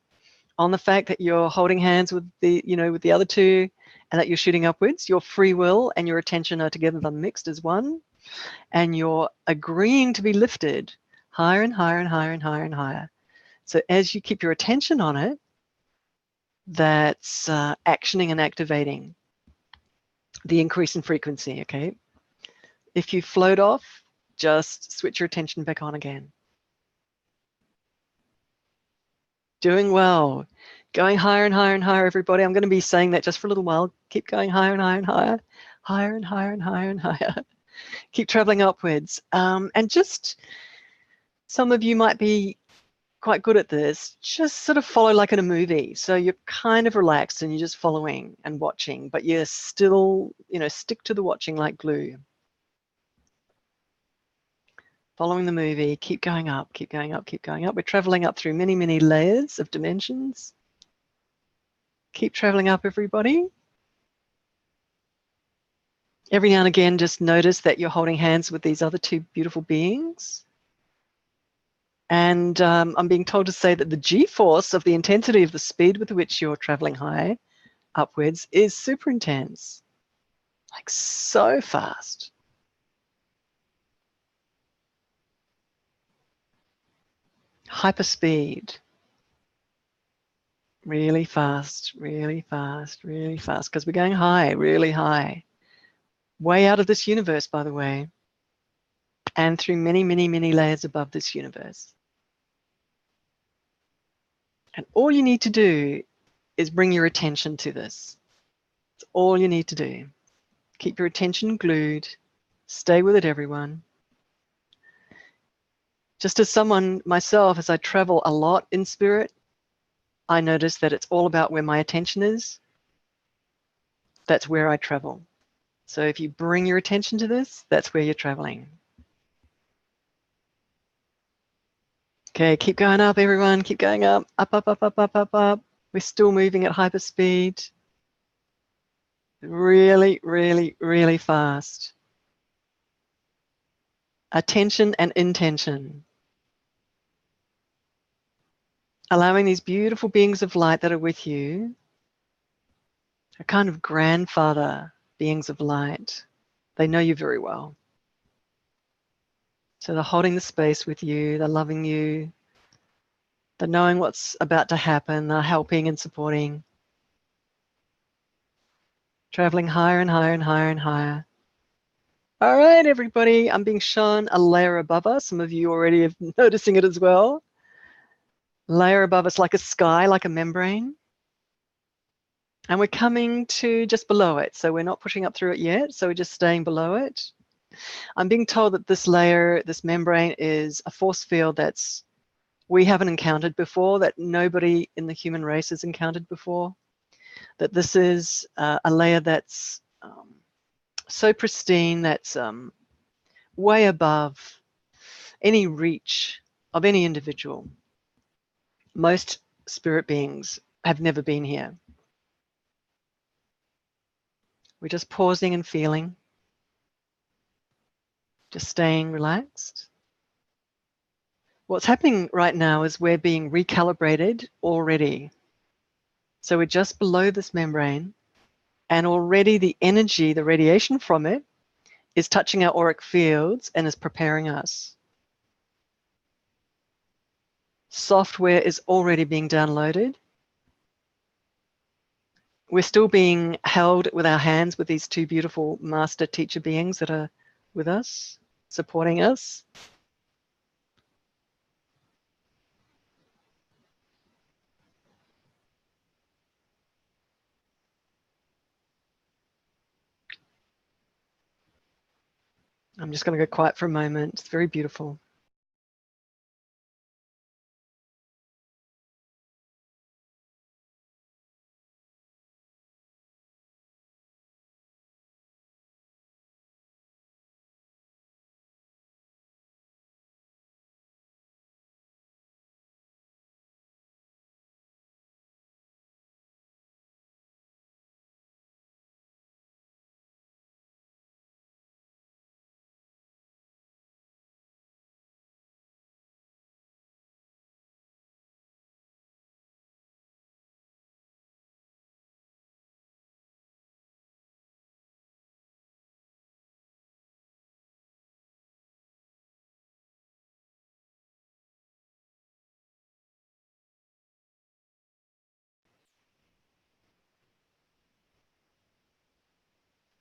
on the fact that you're holding hands with the, with the other two and that you're shooting upwards, your free will and your attention are together, they're mixed as one, and you're agreeing to be lifted higher and higher and higher and higher and higher. So as you keep your attention on it, that's actioning and activating the increase in frequency, okay? If you float off, just switch your attention back on again. Doing well. Going higher and higher and higher, everybody. I'm going to be saying that just for a little while. Keep going higher and higher and higher. Higher and higher and higher and higher. Keep traveling upwards. And just, some of you might be quite good at this. Just sort of follow like in a movie. So you're kind of relaxed and you're just following and watching, but you're still, stick to the watching like glue. Following the movie, keep going up, keep going up, keep going up. We're traveling up through many, many layers of dimensions. Keep traveling up, everybody. Every now and again, just notice that you're holding hands with these other two beautiful beings. And I'm being told to say that the G-force of the intensity of the speed with which you're traveling high upwards is super intense, like so fast. Hyperspeed. Really fast, really fast, really fast, because we're going high, really high. Way out of this universe, by the way, and through many, many, many layers above this universe. And all you need to do is bring your attention to this. It's all you need to do. Keep your attention glued. Stay with it, everyone. Just as someone myself, as I travel a lot in spirit, I notice that it's all about where my attention is. That's where I travel. So if you bring your attention to this, that's where you're traveling. Okay, keep going up, everyone. Keep going up, up, up, up, up, up, up, up. We're still moving at hyperspeed. Really, really, really fast. Attention and intention. Allowing these beautiful beings of light that are with you, a kind of grandfather beings of light. They know you very well. So they're holding the space with you, they're loving you, they're knowing what's about to happen, they're helping and supporting. Traveling higher and higher and higher and higher. All right, everybody, I'm being shown a layer above us. Some of you already are noticing it as well. Layer above us like a sky, like a membrane. And we're coming to just below it. So we're not pushing up through it yet. So we're just staying below it. I'm being told that this layer, this membrane, is a force field that's we haven't encountered before, that nobody in the human race has encountered before. That this is a layer that's so pristine, that's way above any reach of any individual. Most spirit beings have never been here. We're just pausing and feeling, just staying relaxed. What's happening right now is we're being recalibrated already. So we're just below this membrane, and already the energy, the radiation from it, is touching our auric fields and is preparing us. Software is already being downloaded. We're still being held with our hands with these two beautiful master teacher beings that are with us, supporting us. I'm just going to go quiet for a moment. It's very beautiful.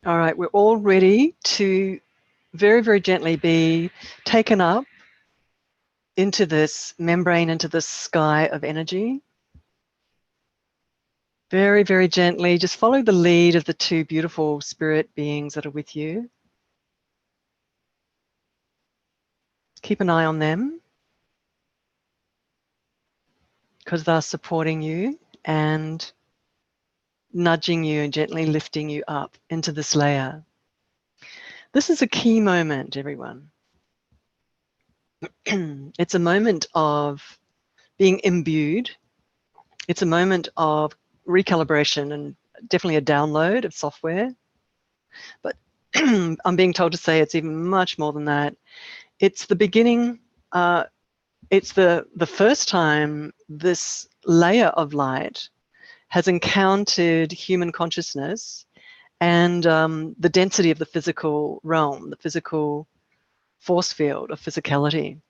All right, we're all ready to very, very gently be taken up into this membrane, into this sky of energy. Very, very gently, just follow the lead of the two beautiful spirit beings that are with you. Keep an eye on them, because they're supporting you and nudging you and gently lifting you up into this layer. This is a key moment, everyone. It's a moment of being imbued. It's a moment of recalibration and definitely a download of software. But I'm being told to say it's even much more than that. It's the beginning. It's the first time this layer of light has encountered human consciousness and the density of the physical realm, the physical force field of physicality.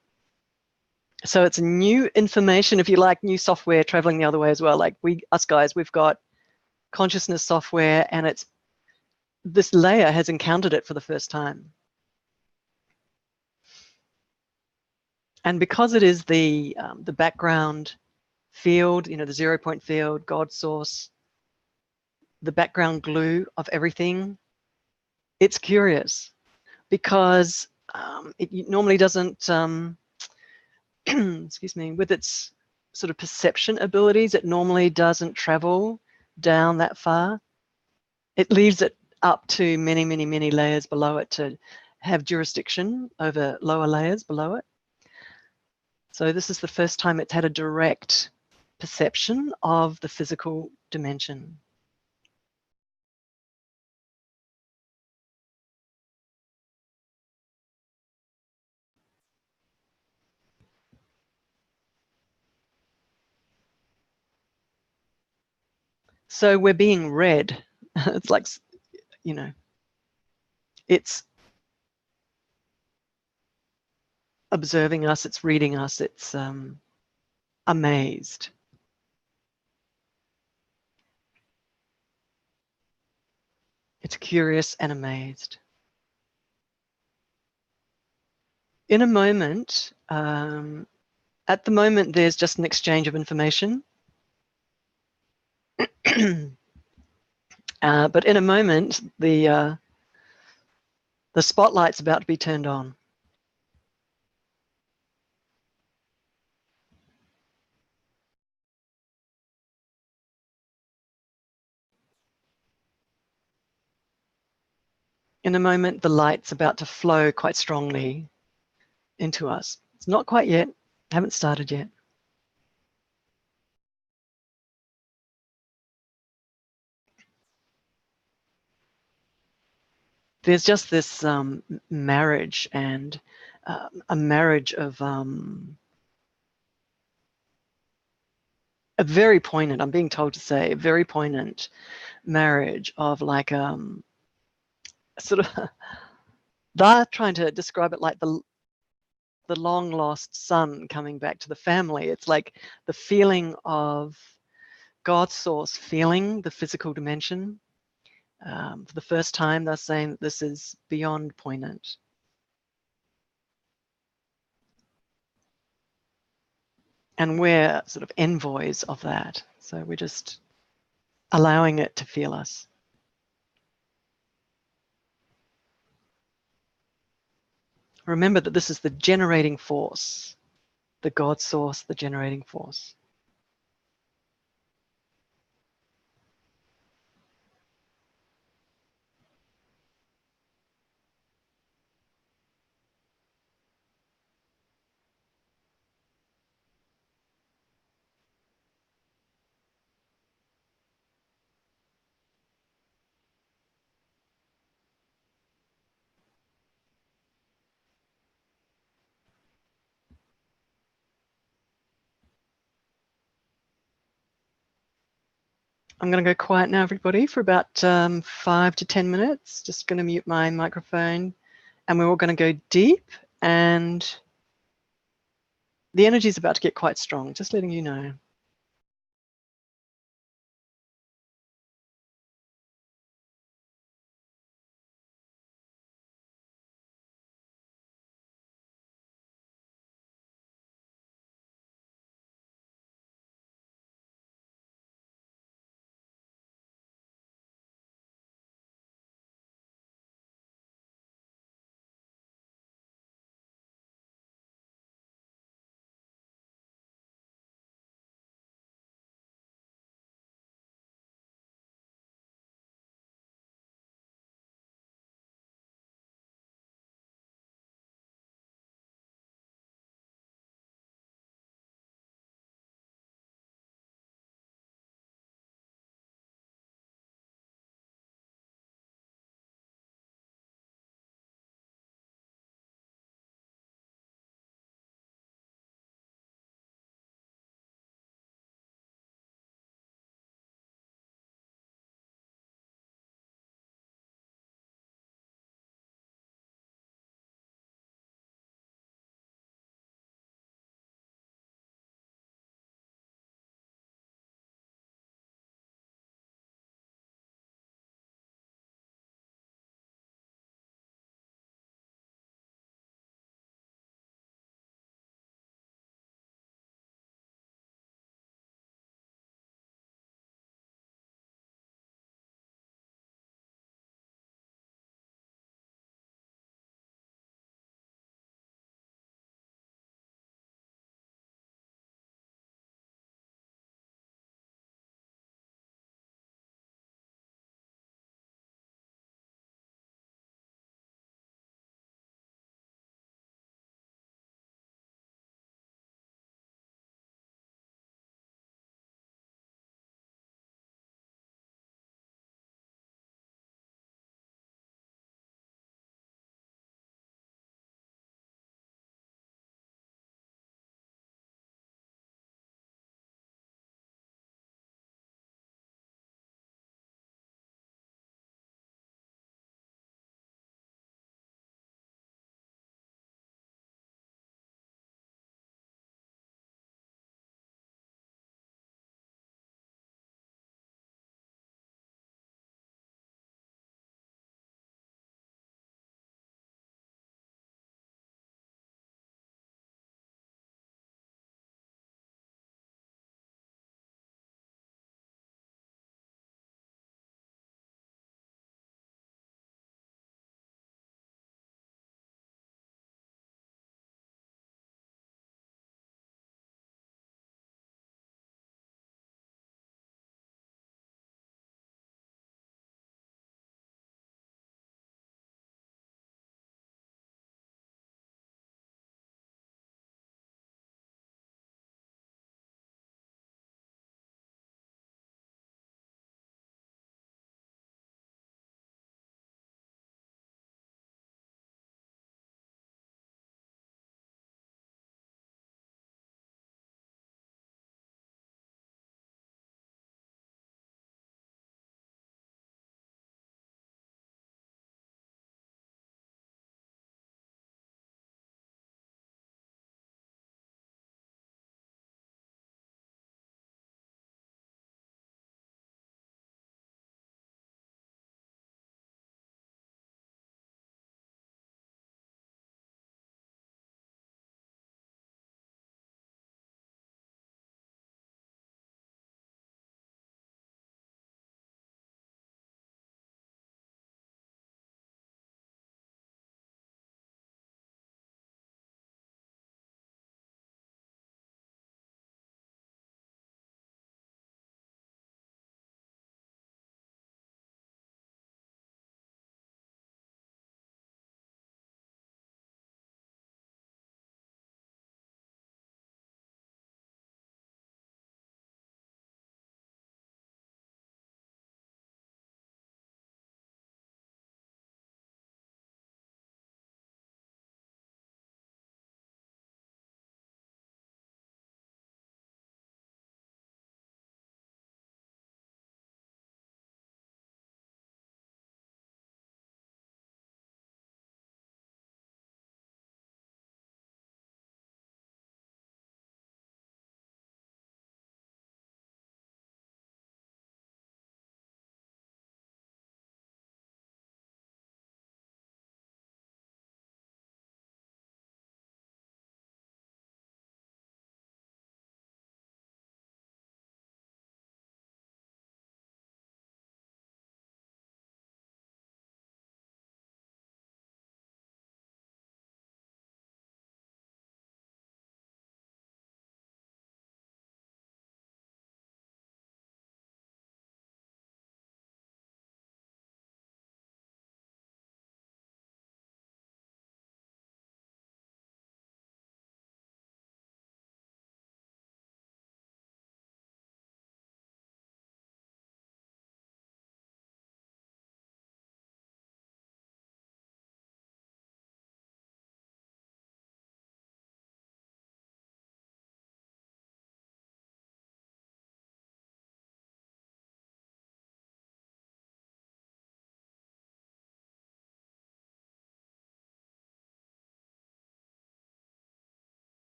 So it's new information, if you like, new software traveling the other way as well. Like us guys, we've got consciousness software, and it's this layer has encountered it for the first time. And because it is the background field, you know, the 0 point field, God source, the background glue of everything, It's curious because it normally doesn't, excuse me, with its sort of perception abilities, it normally doesn't travel down that far. It leaves it up to many, many, many layers below it to have jurisdiction over lower layers below it. So this is the first time it's had a direct perception of the physical dimension. So we're being read. It's like, you know, it's observing us, it's reading us, it's amazed. It's curious and amazed. In a moment, at the moment, there's just an exchange of information. But in a moment, the spotlight's about to be turned on. In a moment, the light's about to flow quite strongly into us. It's not quite yet, haven't started yet. There's just this marriage and a marriage of a very poignant, I'm being told to say, a very poignant marriage of like sort of, they're trying to describe it like the long lost son coming back to the family. It's like the feeling of God's source feeling the physical dimension. For the first time, they're saying that this is beyond poignant. And we're sort of envoys of that. So we're just allowing it to feel us. Remember that this is the generating force, the God source, the generating force. I'm going to go quiet now, everybody, for about 5 to 10 minutes. Just going to mute my microphone, and we're all going to go deep, and the energy is about to get quite strong, just letting you know.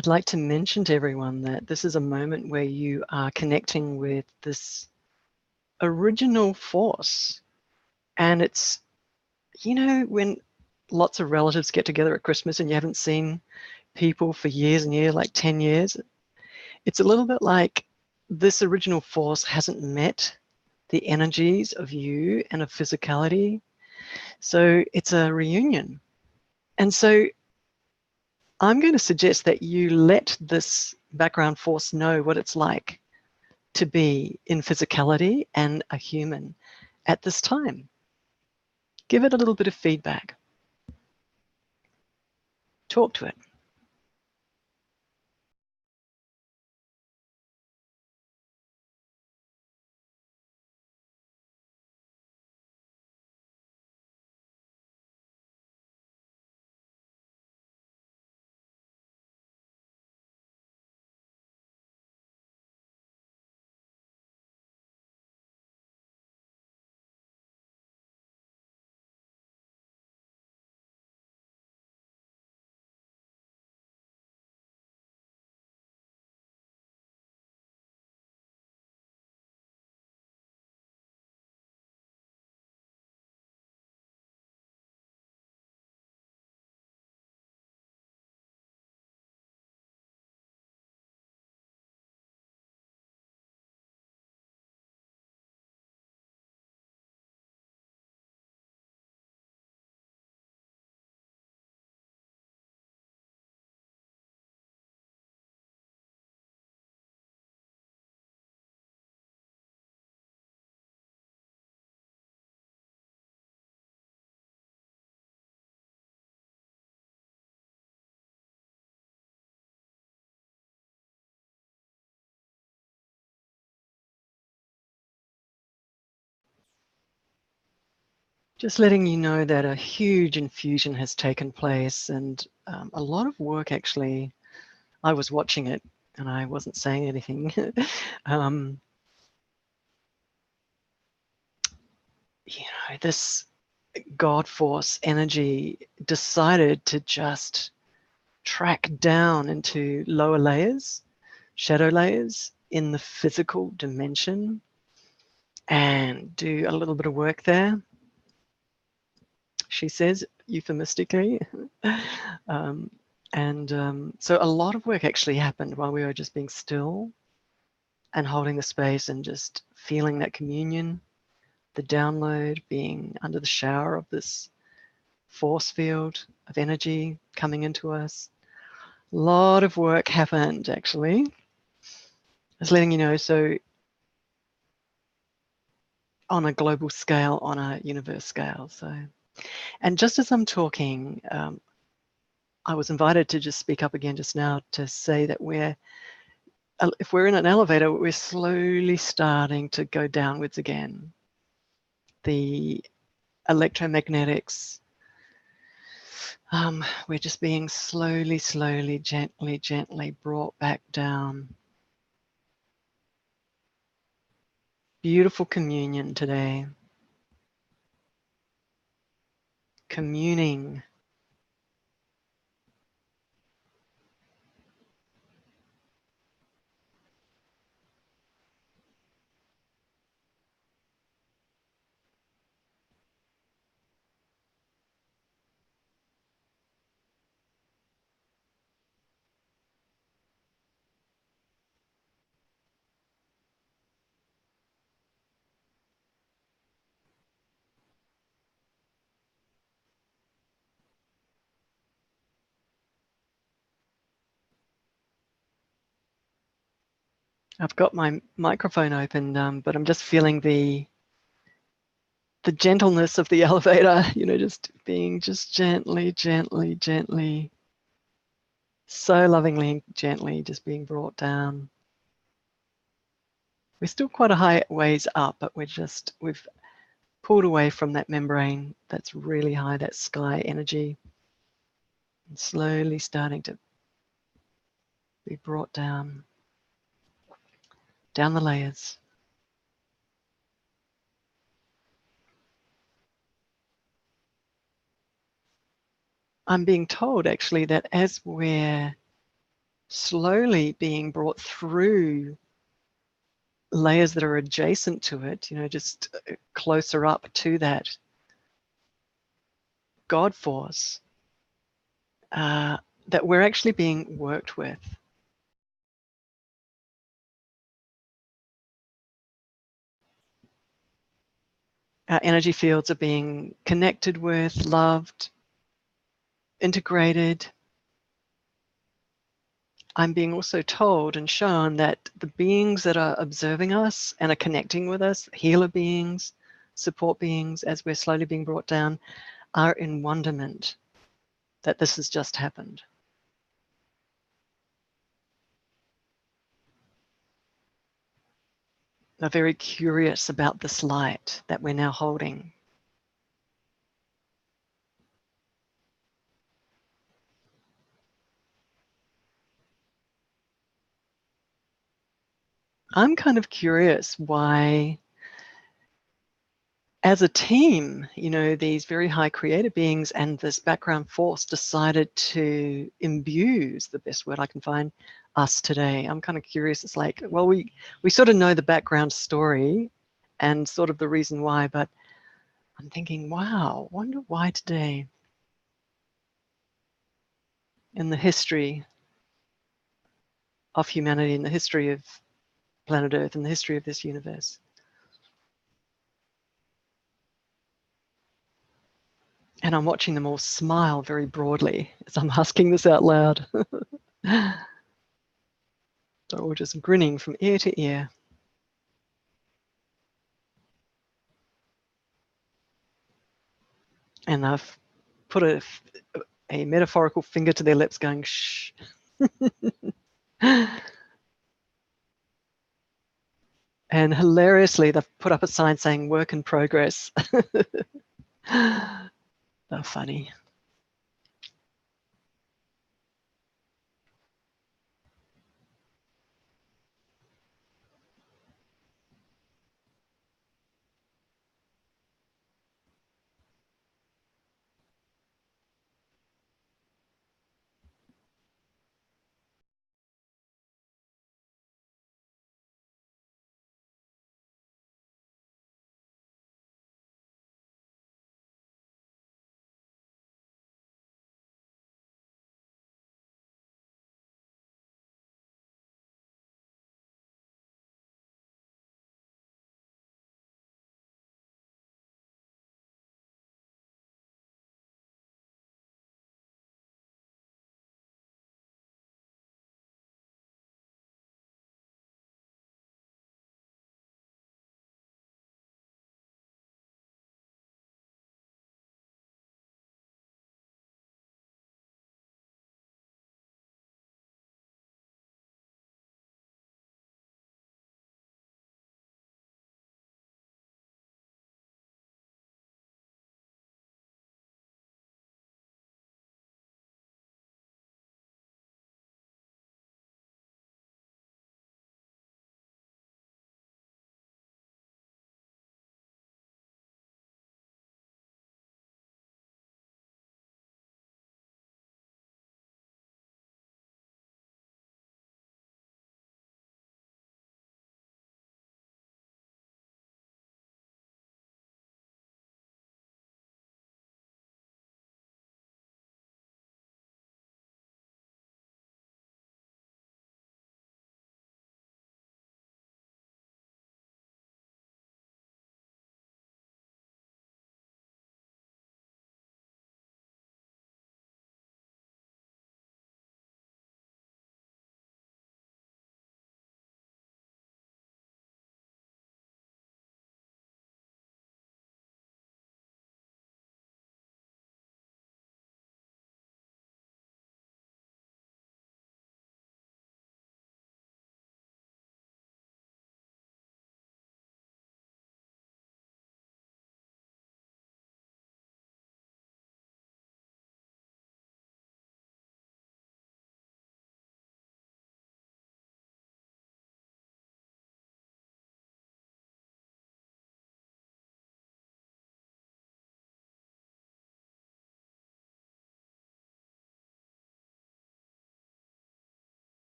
I'd like to mention to everyone that this is a moment where you are connecting with this original force. And it's, you know, when lots of relatives get together at Christmas and you haven't seen people for years and years, like 10 years, it's a little bit like this original force hasn't met the energies of you and of physicality. So it's a reunion. And so I'm going to suggest that you let this background force know what it's like to be in physicality and a human at this time. Give it a little bit of feedback. Talk to it. Just letting you know that a huge infusion has taken place, and a lot of work actually. I was watching it and I wasn't saying anything. You know, this God force energy decided to just track down into lower layers, shadow layers in the physical dimension, and do a little bit of work there. She says euphemistically. So a lot of work actually happened while we were just being still and holding the space and just feeling that communion, the download, being under the shower of this force field of energy coming into us. A lot of work happened actually. Just letting you know, so on a global scale, on a universe scale. So, and just as I'm talking, I was invited to just speak up again just now to say that if we're in an elevator, we're slowly starting to go downwards again. The electromagnetics, we're just being slowly, gently brought back down. Beautiful communion today. Communing. I've got my microphone open, but I'm just feeling the gentleness of the elevator, you know, just being just gently, so lovingly, gently, just being brought down. We're still quite a high ways up, but we've pulled away from that membrane that's really high, that sky energy, and slowly starting to be brought down the layers. I'm being told actually that as we're slowly being brought through layers that are adjacent to it, just closer up to that God force, that we're actually being worked with. Our energy fields are being connected with, loved, integrated. I'm being also told and shown that the beings that are observing us and are connecting with us, healer beings, support beings, as we're slowly being brought down, are in wonderment that this has just happened. They're very curious about this light that we're now holding. I'm kind of curious why, as a team, these very high creator beings and this background force decided to imbue, is the best word I can find, us today. I'm kind of curious. It's like, well, we sort of know the background story and sort of the reason why, but I'm thinking, wow, wonder why today in the history of humanity, in the history of planet Earth, in the history of this universe. And I'm watching them all smile very broadly as I'm asking this out loud. They're all just grinning from ear to ear. And I've put a metaphorical finger to their lips going, shh. And hilariously, they've put up a sign saying work in progress. They're funny.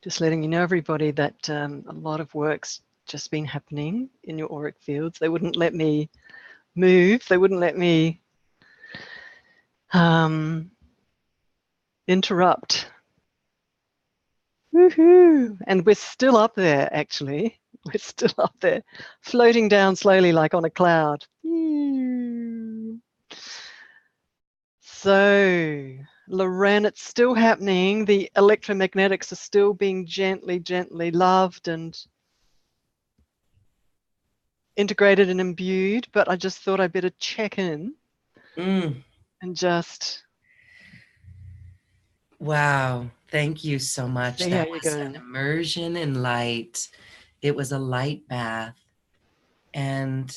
Just letting you know, everybody, that a lot of work's just been happening in your auric fields. They wouldn't let me move. They wouldn't let me interrupt. Woohoo! And we're still up there, actually. We're still up there, floating down slowly like on a cloud. So, Lorraine, it's still happening. The electromagnetics are still being gently, gently loved and integrated and imbued, but I just thought I'd better check in and just... Wow. Thank you so much. See how That you're was going. an immersion in light. It was a light bath. And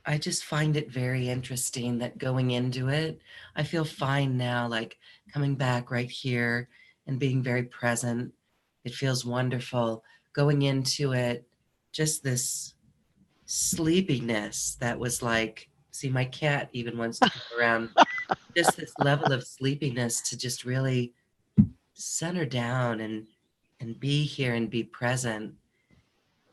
I just find it very interesting that going into it, I feel fine now, like coming back right here and being very present. It feels wonderful. Going into it, just this sleepiness that was like, see, my cat even wants to come around. Just this level of sleepiness to just really center down and be here and be present.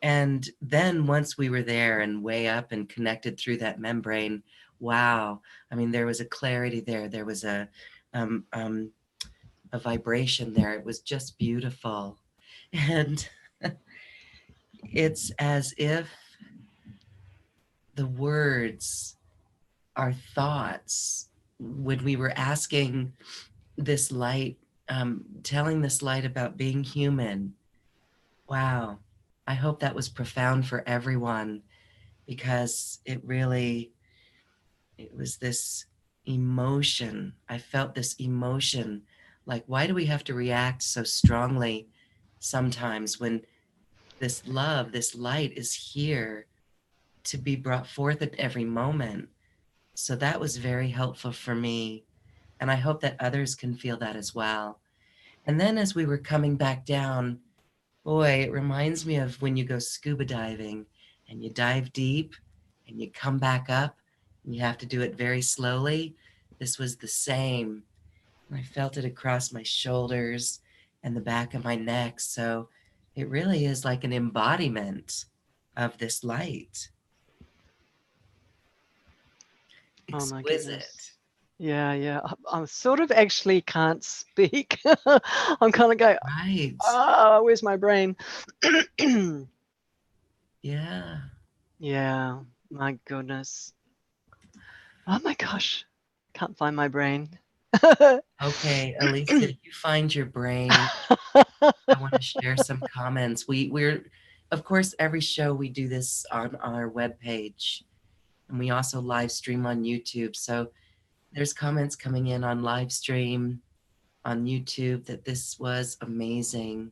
And then once we were there and way up and connected through that membrane, wow. I mean, there was a clarity there. There was um, um, a vibration there. It was just beautiful. And it's as if the words, our thoughts, when we were asking this light, telling this light about being human, wow. I hope that was profound for everyone because it was this emotion. I felt this emotion. Like, why do we have to react so strongly sometimes when this love, this light is here to be brought forth at every moment? So that was very helpful for me. And I hope that others can feel that as well. And then as we were coming back down, boy, it reminds me of when you go scuba diving and you dive deep and you come back up and you have to do it very slowly. This was the same. And I felt it across my shoulders and the back of my neck. So it really is like an embodiment of this light. Oh my Exquisite. goodness. Yeah. I sort of actually can't speak. I'm kind of going, Right. oh, where's my brain? Yeah. Yeah, my goodness. Oh my gosh. Can't find my brain. Okay, Alicia, you find your brain. I want to share some comments. We're, of course, every show we do this on our webpage, and we also live stream on YouTube. So there's comments coming in on live stream on YouTube that this was amazing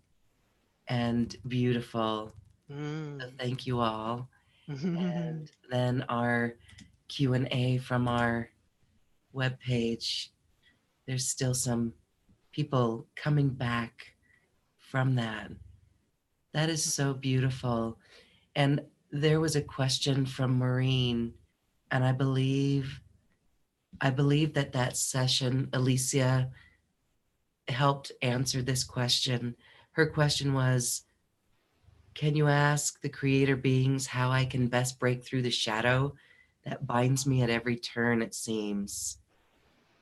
and beautiful. So thank you all. And then our Q&A from our webpage. There's still some people coming back from that. That is so beautiful. And there was a question from Maureen, and I believe that session, Alicia helped answer this question. Her question was, can you ask the creator beings how I can best break through the shadow that binds me at every turn, it seems?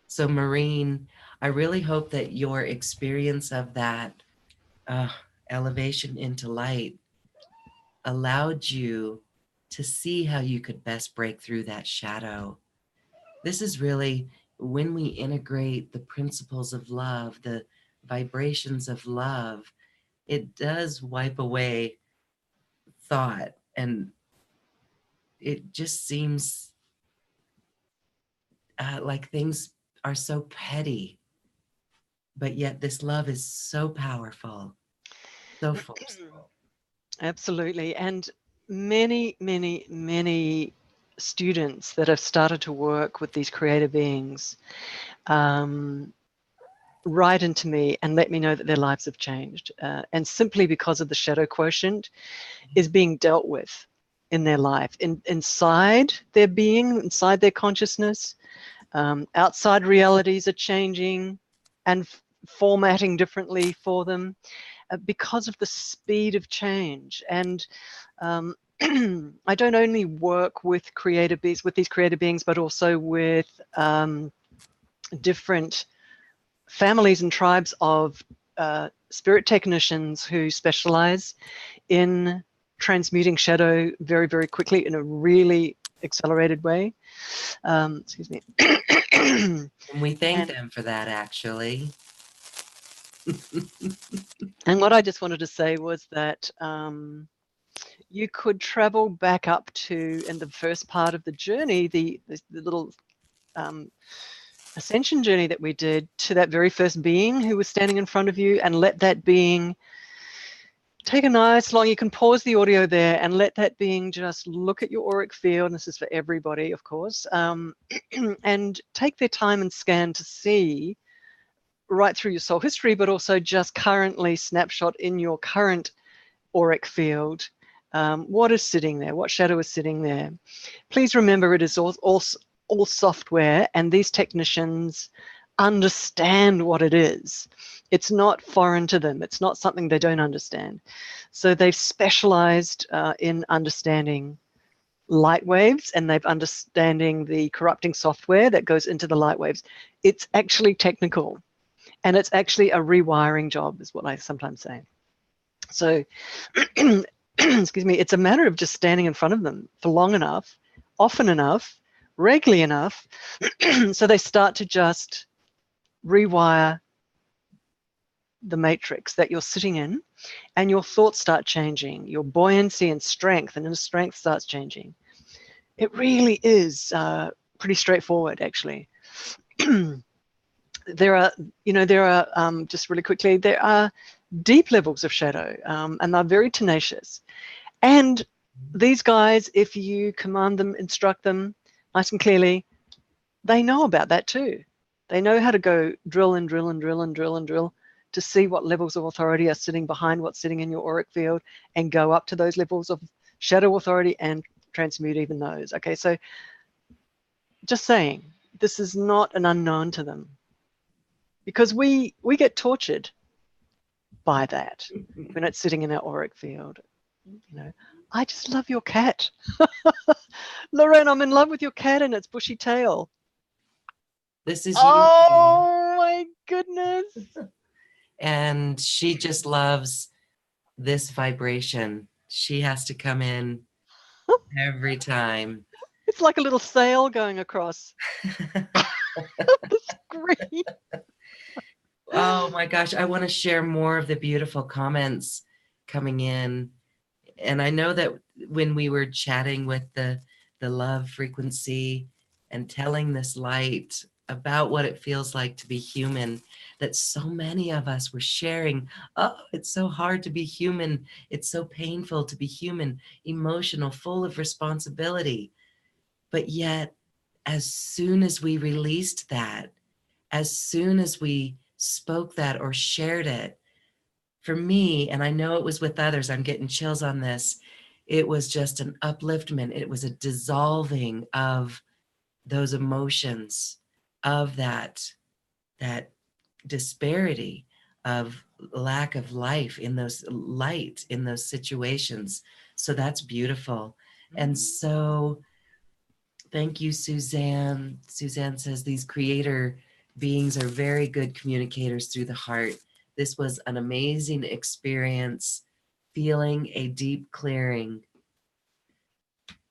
So, Maureen, I really hope that your experience of that uh, elevation into light allowed you to see how you could best break through that shadow. This is really when we integrate the principles of love, the vibrations of love, it does wipe away thought. And it just seems like things are so petty, but yet this love is so powerful, so forceful. Absolutely. And many students that have started to work with these creator beings write into me and let me know that their lives have changed. And simply because of the shadow quotient is being dealt with in their life, inside their being, inside their consciousness. Outside realities are changing. And formatting differently for them because of the speed of change. And I don't only work with creator beings, with these creator beings, but also with different families and tribes of spirit technicians who specialize in transmuting shadow very, very quickly in a really accelerated way. Excuse me. And we thank And, them for that, actually. and what I just wanted to say was that you could travel back up to, in the first part of the journey, the little ascension journey that we did, to that very first being who was standing in front of you, and let that being take a nice long, you can pause the audio there and let that being just look at your auric field, and this is for everybody, of course, and take their time and scan to see right through your soul history, but also just currently snapshot in your current auric field, what is sitting there, what shadow is sitting there. Please remember, it is all software, and these technicians understand what it is. It's not foreign to them. It's not something they don't understand. So they've specialized in understanding light waves, and they've understanding the corrupting software that goes into the light waves. It's actually technical, and it's actually a rewiring job, is what I sometimes say. So excuse me, it's a matter of just standing in front of them for long enough, often enough, regularly enough, so they start to just rewire the matrix that you're sitting in, and your thoughts start changing. Your buoyancy and strength and inner strength starts changing. It really is pretty straightforward, actually. There are, just really quickly, there are deep levels of shadow, and they're very tenacious. And these guys, if you command them, instruct them nice and clearly, they know about that too. They know how to go drill and drill and drill and drill and drill to see what levels of authority are sitting behind what's sitting in your auric field, and go up to those levels of shadow authority and transmute even those. Okay, so just saying, this is not an unknown to them, because we get tortured by that when it's sitting in our auric field. I just love your cat. Lorraine, I'm in love with your cat and its bushy tail. This is you. Oh my goodness. And she just loves this vibration. She has to come in every time. It's like a little sail going across the screen. Oh my gosh, I want to share more of the beautiful comments coming in. And I know that when we were chatting with the love frequency and telling this light about what it feels like to be human, that so many of us were sharing, oh, it's so hard to be human. It's so painful to be human, emotional, full of responsibility. But yet, as soon as we released that, as soon as we spoke that or shared it, for me, and I know it was with others, I'm getting chills on this, it was just an upliftment. It was a dissolving of those emotions, of that disparity, of lack of life in those light in those situations. So that's beautiful. And so thank you, Suzanne. Suzanne says these creator beings are very good communicators through the heart. This was an amazing experience, feeling a deep clearing.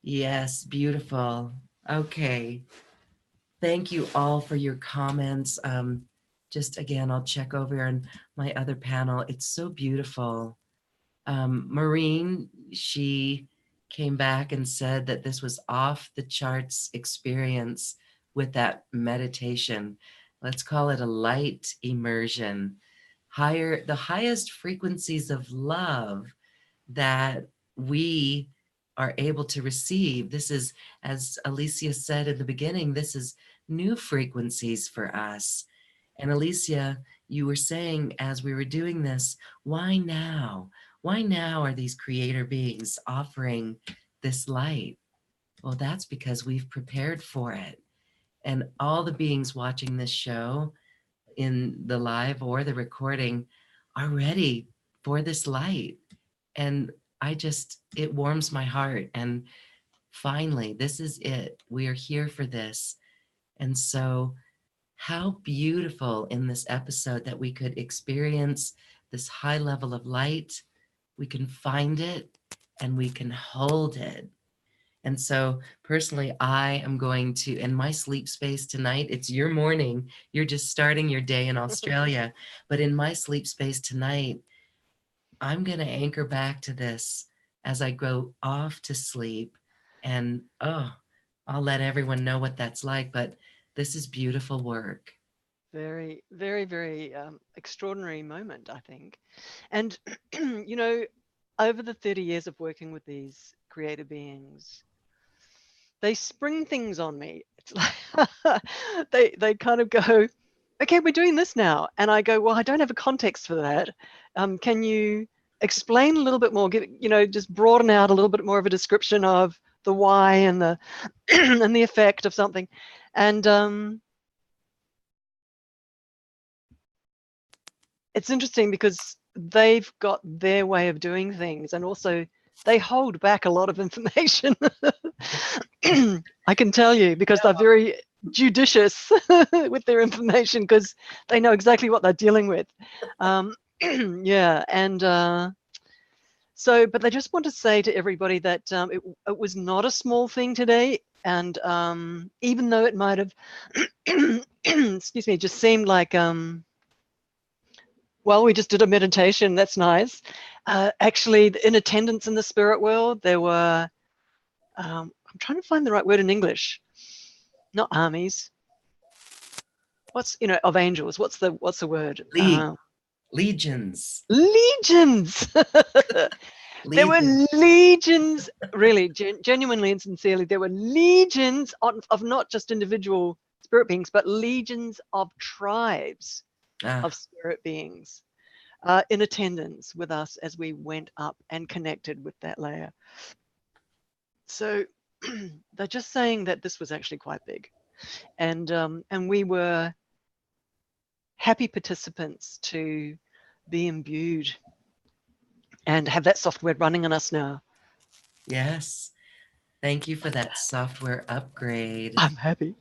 Yes, beautiful. Okay. Thank you all for your comments. Just again, I'll check over on my other panel. It's so beautiful. Maureen, she came back and said that this was off the charts experience with that meditation. Let's call it a light immersion. The highest frequencies of love that we are able to receive. This is, as Alicia said in the beginning, this is new frequencies for us. And Alicia, you were saying as we were doing this, why now? Why now are these creator beings offering this light? Well, that's because we've prepared for it. And all the beings watching this show, in the live or the recording are ready for this light. And it warms my heart. And finally, this is it. We are here for this. And so, how beautiful in this episode that we could experience this high level of light. We can find it and we can hold it. And so, personally, I am going to, in my sleep space tonight, it's your morning. You're just starting your day in Australia. But in my sleep space tonight, I'm going to anchor back to this as I go off to sleep. And I'll let everyone know what that's like. But this is beautiful work. Very, very, very extraordinary moment, I think. And, you know, over the 30 years of working with these creator beings, they spring things on me. It's like they kind of go, okay, we're doing this now. And I go, well, I don't have a context for that. Can you explain a little bit more, just broaden out a little bit more of a description of the why and the and the effect of something. And it's interesting because they've got their way of doing things, and also they hold back a lot of information. I can tell you, because they're very judicious with their information, because they know exactly what they're dealing with. Yeah, and but I just want to say to everybody that it was not a small thing today. And even though it might have, excuse me, just seemed like, well, we just did a meditation, that's nice. Actually, in attendance in the spirit world, there were, I'm trying to find the right word in English, not armies. Of angels, what's the word? Legions. Legions. There were legions, really, genuinely and sincerely, there were legions of not just individual spirit beings, but legions of tribes of spirit beings in attendance with us as we went up and connected with that layer. So they're just saying that this was actually quite big. And we were happy participants to be imbued and have that software running on us now. Yes. Thank you for that software upgrade. I'm happy.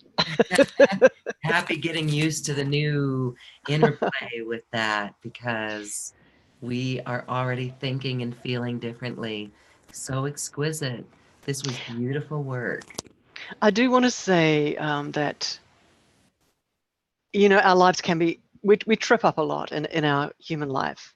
Happy getting used to the new interplay with that, because we are already thinking and feeling differently. So exquisite. This was beautiful work. I do want to say that, our lives can be, we trip up a lot in our human life.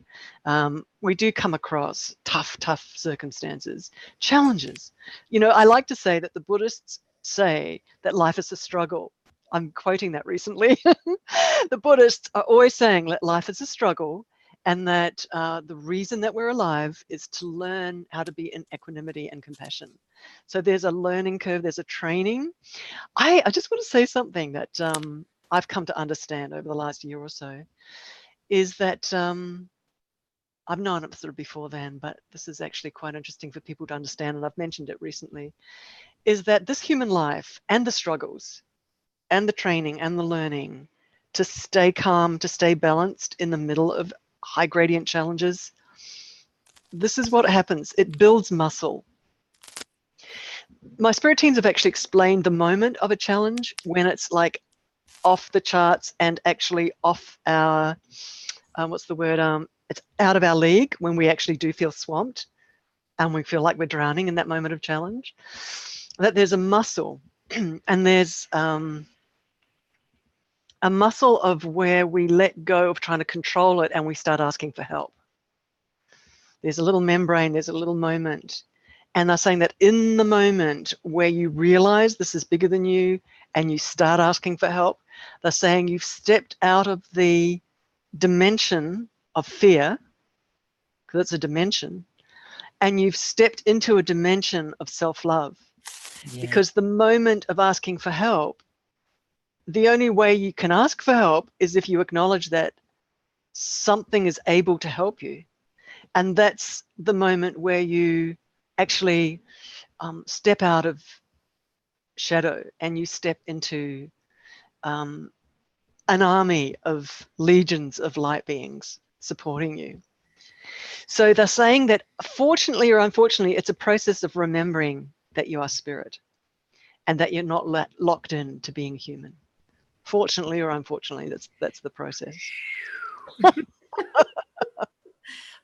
We do come across tough circumstances, challenges. I like to say that the Buddhists say that life is a struggle. I'm quoting that recently. The Buddhists are always saying that life is a struggle, and that the reason that we're alive is to learn how to be in equanimity and compassion. So there's a learning curve, there's a training. I just want to say something that I've come to understand over the last year or so, is that I've known it sort of before then, but this is actually quite interesting for people to understand, and I've mentioned it recently, is that this human life and the struggles and the training and the learning to stay calm, to stay balanced in the middle of high gradient challenges, this is what happens. It builds muscle. My spirit teams have actually explained the moment of a challenge when it's like off the charts and actually off our, what's the word? It's out of our league, when we actually do feel swamped and we feel like we're drowning in that moment of challenge. That there's a muscle, and there's a muscle of where we let go of trying to control it and we start asking for help. There's a little membrane, there's a little moment. And they're saying that in the moment where you realize this is bigger than you and you start asking for help, they're saying you've stepped out of the dimension of fear, because it's a dimension, and you've stepped into a dimension of self-love. Yeah. Because the moment of asking for help, the only way you can ask for help is if you acknowledge that something is able to help you. And that's the moment where you actually step out of shadow and you step into a an army of legions of light beings supporting you. So they're saying that fortunately or unfortunately, it's a process of remembering that you are spirit and that you're not locked in to being human. Fortunately or unfortunately, that's the process.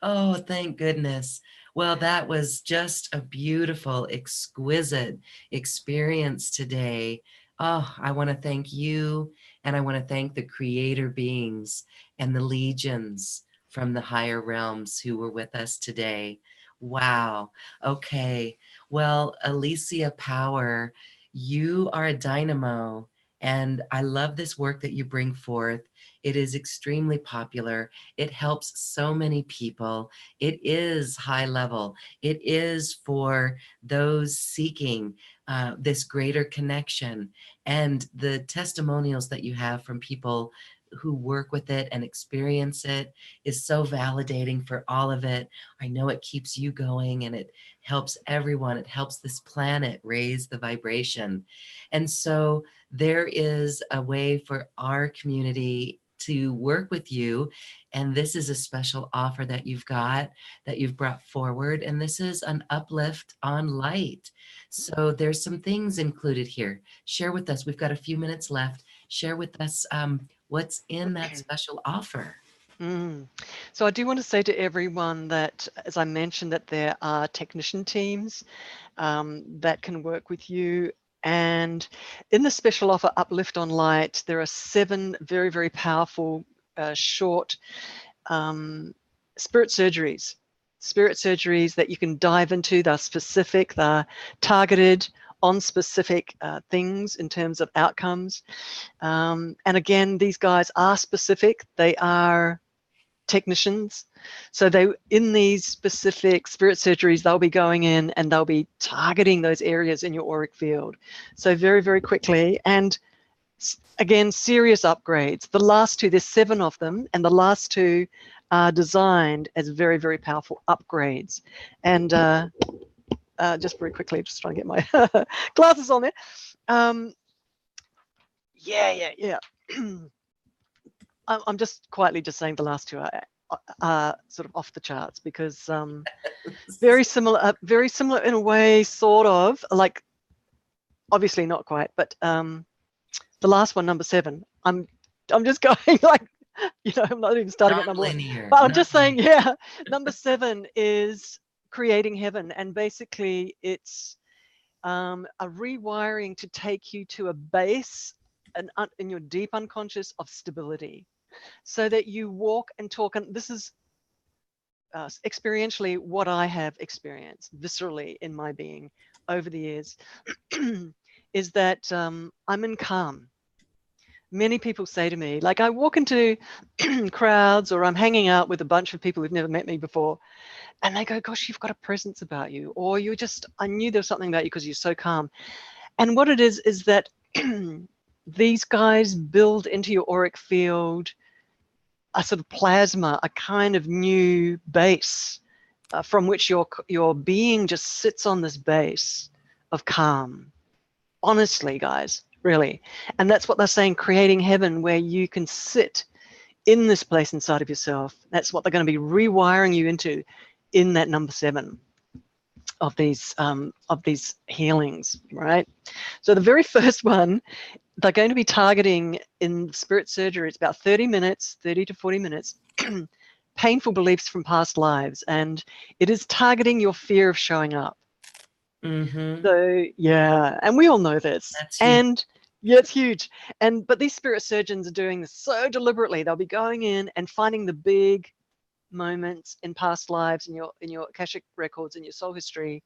Oh, thank goodness. Well, that was just a beautiful, exquisite experience today. Oh, I want to thank you, and I want to thank the creator beings and the legions from the higher realms who were with us today. Wow. Okay. Well, Alicia Power, you are a dynamo, and I love this work that you bring forth. It is extremely popular. It helps so many people. It is high level. It is for those seeking this greater connection. And the testimonials that you have from people who work with it and experience it is so validating for all of it. I know it keeps you going, and it helps everyone. It helps this planet raise the vibration. And so there is a way for our community to work with you. And this is a special offer that you've got, that you've brought forward. And this is an uplift on light. So there's some things included here. Share with us. We've got a few minutes left. Share with us what's in that special offer. So I do want to say to everyone that, as I mentioned, that there are technician teams that can work with you. And in the special offer, Uplift on Light, there are 7 very, very powerful, short spirit surgeries. Spirit surgeries that you can dive into. They're specific, they're targeted on specific things in terms of outcomes. And again, these guys are specific. They are technicians. So they, in these specific spirit surgeries, they'll be going in and they'll be targeting those areas in your auric field. So very, very quickly. And again, serious upgrades. The last 2, there's 7 of them, and the last 2 are designed as very, very powerful upgrades. And just very quickly, just trying to get my glasses on there. Yeah. I'm just quietly just saying the last 2 are sort of off the charts because very similar in a way, sort of, like, obviously not quite, but the last one, number 7, I'm just going like, I'm not even starting at number 1, but I'm just saying, yeah, number 7 is creating heaven, and basically it's a rewiring to take you to a base in your deep unconscious of stability, so that you walk and talk. And this is experientially what I have experienced viscerally in my being over the years, is that I'm in calm. Many people say to me, like, I walk into crowds, or I'm hanging out with a bunch of people who've never met me before, and they go, gosh, you've got a presence about you, or I knew there was something about you because you're so calm. And what it is that these guys build into your auric field a sort of plasma, a kind of new base from which your being just sits on this base of calm. Honestly, guys, really. And that's what they're saying, creating heaven, where you can sit in this place inside of yourself. That's what they're going to be rewiring you into in that number 7 of these healings, right? So the very first one, they're going to be targeting in spirit surgery. It's about 30 to 40 minutes, painful beliefs from past lives. And it is targeting your fear of showing up. So, yeah, and we all know this. That's huge. And yeah, it's huge. But these spirit surgeons are doing this so deliberately. They'll be going in and finding the big moments in past lives, in your Akashic records, in your soul history,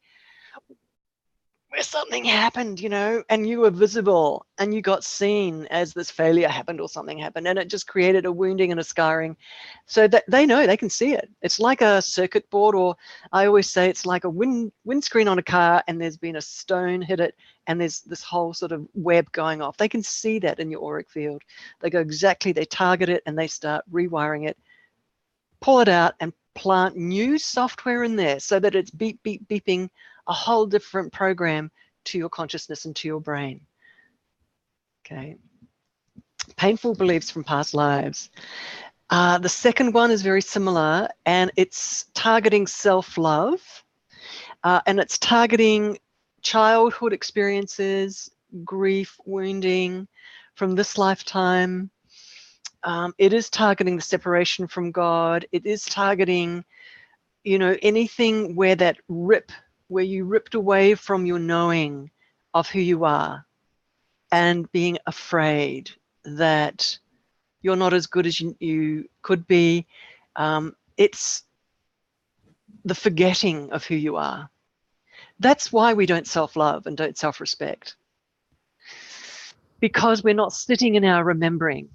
where something happened, and you were visible and you got seen as this failure happened or something happened, and it just created a wounding and a scarring, so that they know, they can see it. It's like a circuit board, or I always say it's like a windscreen on a car, and there's been a stone hit it, and there's this whole sort of web going off. They can see that in your auric field. They go exactly, they target it, and they start rewiring it, pull it out, and plant new software in there so that it's beeping a whole different program to your consciousness and to your brain. Okay. painful beliefs from past lives. The second one is very similar, and it's targeting self-love, and it's targeting childhood experiences, grief, wounding from this lifetime. It is targeting the separation from God. It is targeting, anything where where you ripped away from your knowing of who you are and being afraid that you're not as good as you could be. It's the forgetting of who you are. That's why we don't self-love and don't self-respect, because we're not sitting in our remembering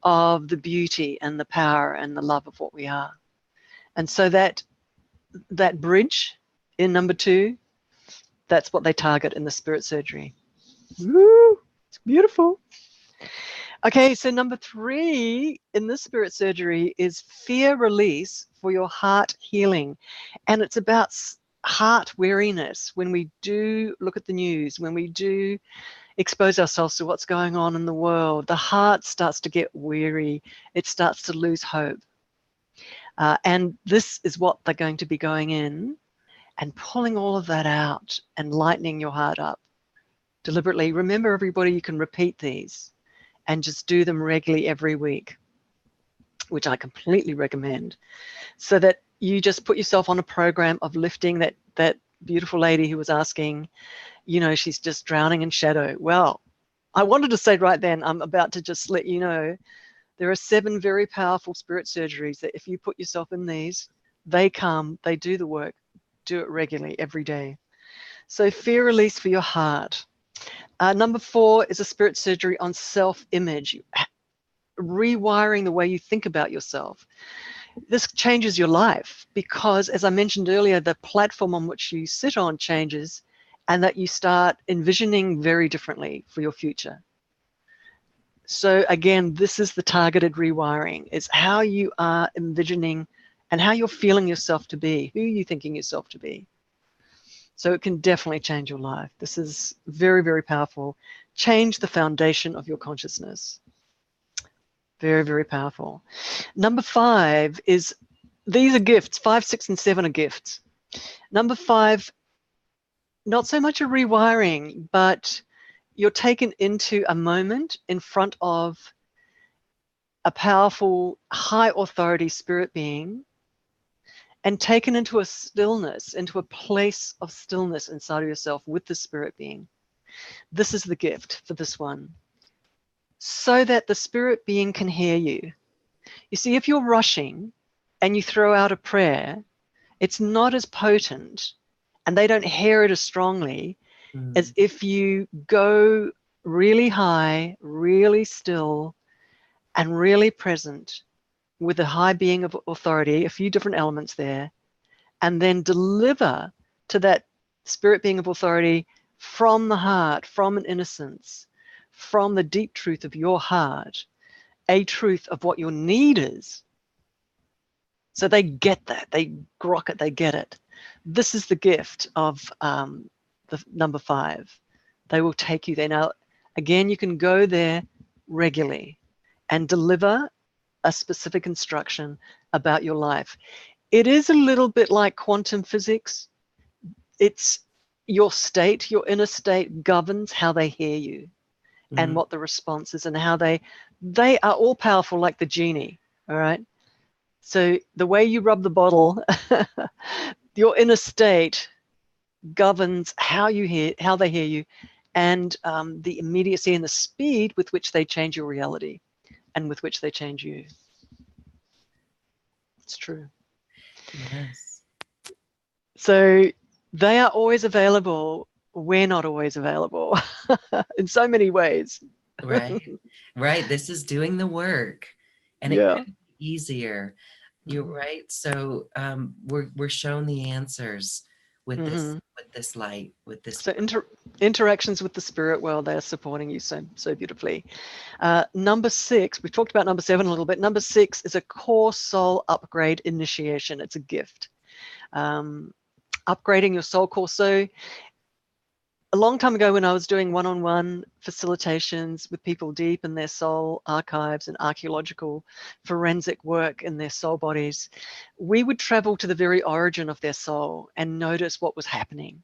of the beauty and the power and the love of what we are. And so that bridge in number 2, that's what they target in the spirit surgery. Woo, it's beautiful. Okay, so number 3 in the spirit surgery is fear release for your heart healing. And it's about heart weariness. When we do look at the news, when we do expose ourselves to what's going on in the world, the heart starts to get weary. It starts to lose hope. And this is what they're going to be going in and pulling all of that out and lightening your heart up deliberately. Remember, everybody, you can repeat these and just do them regularly every week, which I completely recommend, so that you just put yourself on a program of lifting that beautiful lady who was asking, she's just drowning in shadow. Well, I wanted to say right then, I'm about to just let you know, there are 7 very powerful spirit surgeries that if you put yourself in these, they come, they do the work, do it regularly every day. So fear release for your heart. Number 4 is a spirit surgery on self-image, rewiring the way you think about yourself. This changes your life because, as I mentioned earlier, the platform on which you sit on changes, and that you start envisioning very differently for your future. So again, this is the targeted rewiring, is how you are envisioning and how you're feeling yourself to be, who you're thinking yourself to be. So it can definitely change your life. This is very, very powerful. Change the foundation of your consciousness. Very, very powerful. Number 5 is, these are gifts. 5, 6, and 7 are gifts. Number 5, not so much a rewiring, but you're taken into a moment in front of a powerful, high authority spirit being and taken into a stillness, into a place of stillness inside of yourself with the spirit being. This is the gift for this one, so that the spirit being can hear you. You see, if you're rushing and you throw out a prayer, it's not as potent and they don't hear it as strongly as if you go really high, really still, and really present with a high being of authority, a few different elements there, and then deliver to that spirit being of authority from the heart, from an innocence, from the deep truth of your heart, a truth of what your need is. So they get that, they grok it, they get it. This is the gift of the number 5. They will take you there. Now, again, you can go there regularly and deliver a specific instruction about your life. It is a little bit like quantum physics. It's your state, your inner state governs how they hear you and what the response is, and how they are all powerful like the genie, all right? So the way you rub the bottle, your inner state governs how they hear you, and the immediacy and the speed with which they change your reality and with which they change you. It's true. Yes. So they are always available. We're not always available in so many ways. Right. Right. This is doing the work, and it could be easier. You're right. So we're shown the answers with this light, with this. So interactions with the spirit world, they are supporting you so beautifully. Number 6, we talked about number 7 a little bit. Number 6 is a core soul upgrade initiation. It's a gift. Upgrading your soul core. So a long time ago when I was doing one-on-one facilitations with people deep in their soul archives and archaeological forensic work in their soul bodies, we would travel to the very origin of their soul and notice what was happening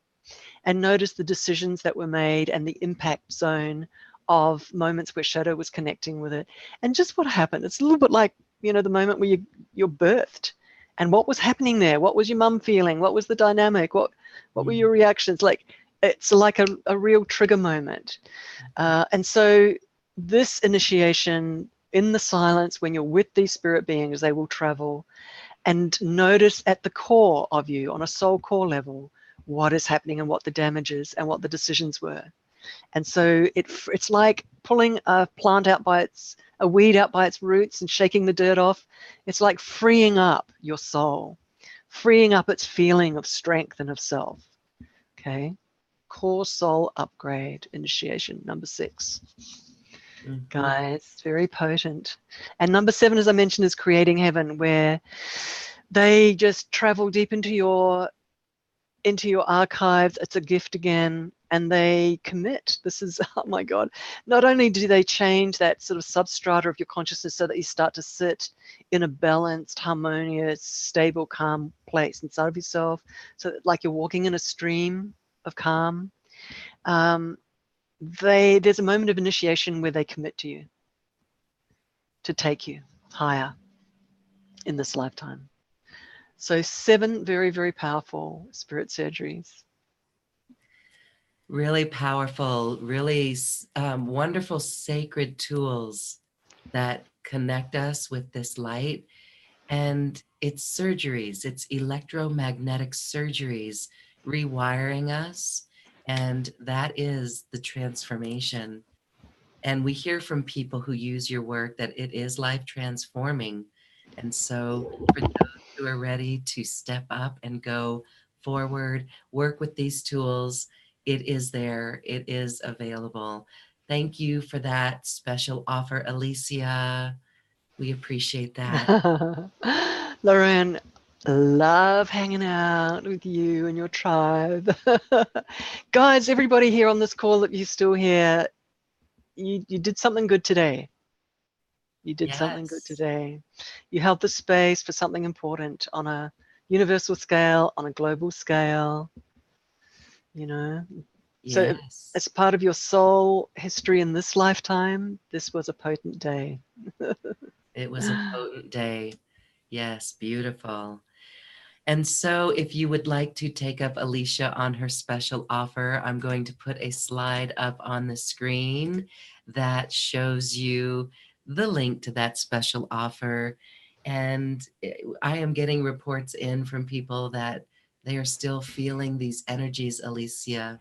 and notice the decisions that were made and the impact zone of moments where shadow was connecting with it. And just what happened. It's a little bit like, you know, the moment where you're birthed and what was happening there. What was your mum feeling? What was the dynamic? What were your reactions? Like, it's like a real trigger moment. And so this initiation in the silence, when you're with these spirit beings, they will travel and notice at the core of you, on a soul core level, what is happening and what the damage is and what the decisions were. And so it's like pulling a plant out by a weed out by its roots and shaking the dirt off. It's like freeing up your soul, freeing up its feeling of strength and of self. Okay. Core soul upgrade initiation, number 6. Guys, very potent. And number 7, as I mentioned, is creating heaven, where they just travel deep into your archives. It's a gift again, and they commit. This is, oh my God, not only do they change that sort of substrata of your consciousness so that you start to sit in a balanced, harmonious, stable, calm place inside of yourself, so that, like, you're walking in a stream of calm. There's a moment of initiation where they commit to you, to take you higher in this lifetime. So 7 very, very powerful spirit surgeries. Really powerful, really wonderful sacred tools that connect us with this light. And it's surgeries, it's electromagnetic surgeries rewiring us. And that is the transformation. And we hear from people who use your work that it is life transforming. And so for those who are ready to step up and go forward, work with these tools, it is there, it is available. Thank you for that special offer, Alicia. We appreciate that. Lauren, love hanging out with you and your tribe. Guys, everybody here on this call, that you're still here, you did something good today. You did something good today. You held the space for something important on a universal scale, on a global scale, you know. So as part of your soul history in this lifetime, this was a potent day. It was a potent day. Yes, beautiful. And so if you would like to take up Alicia on her special offer, I'm going to put a slide up on the screen that shows you the link to that special offer. And I am getting reports in from people that they are still feeling these energies, Alicia.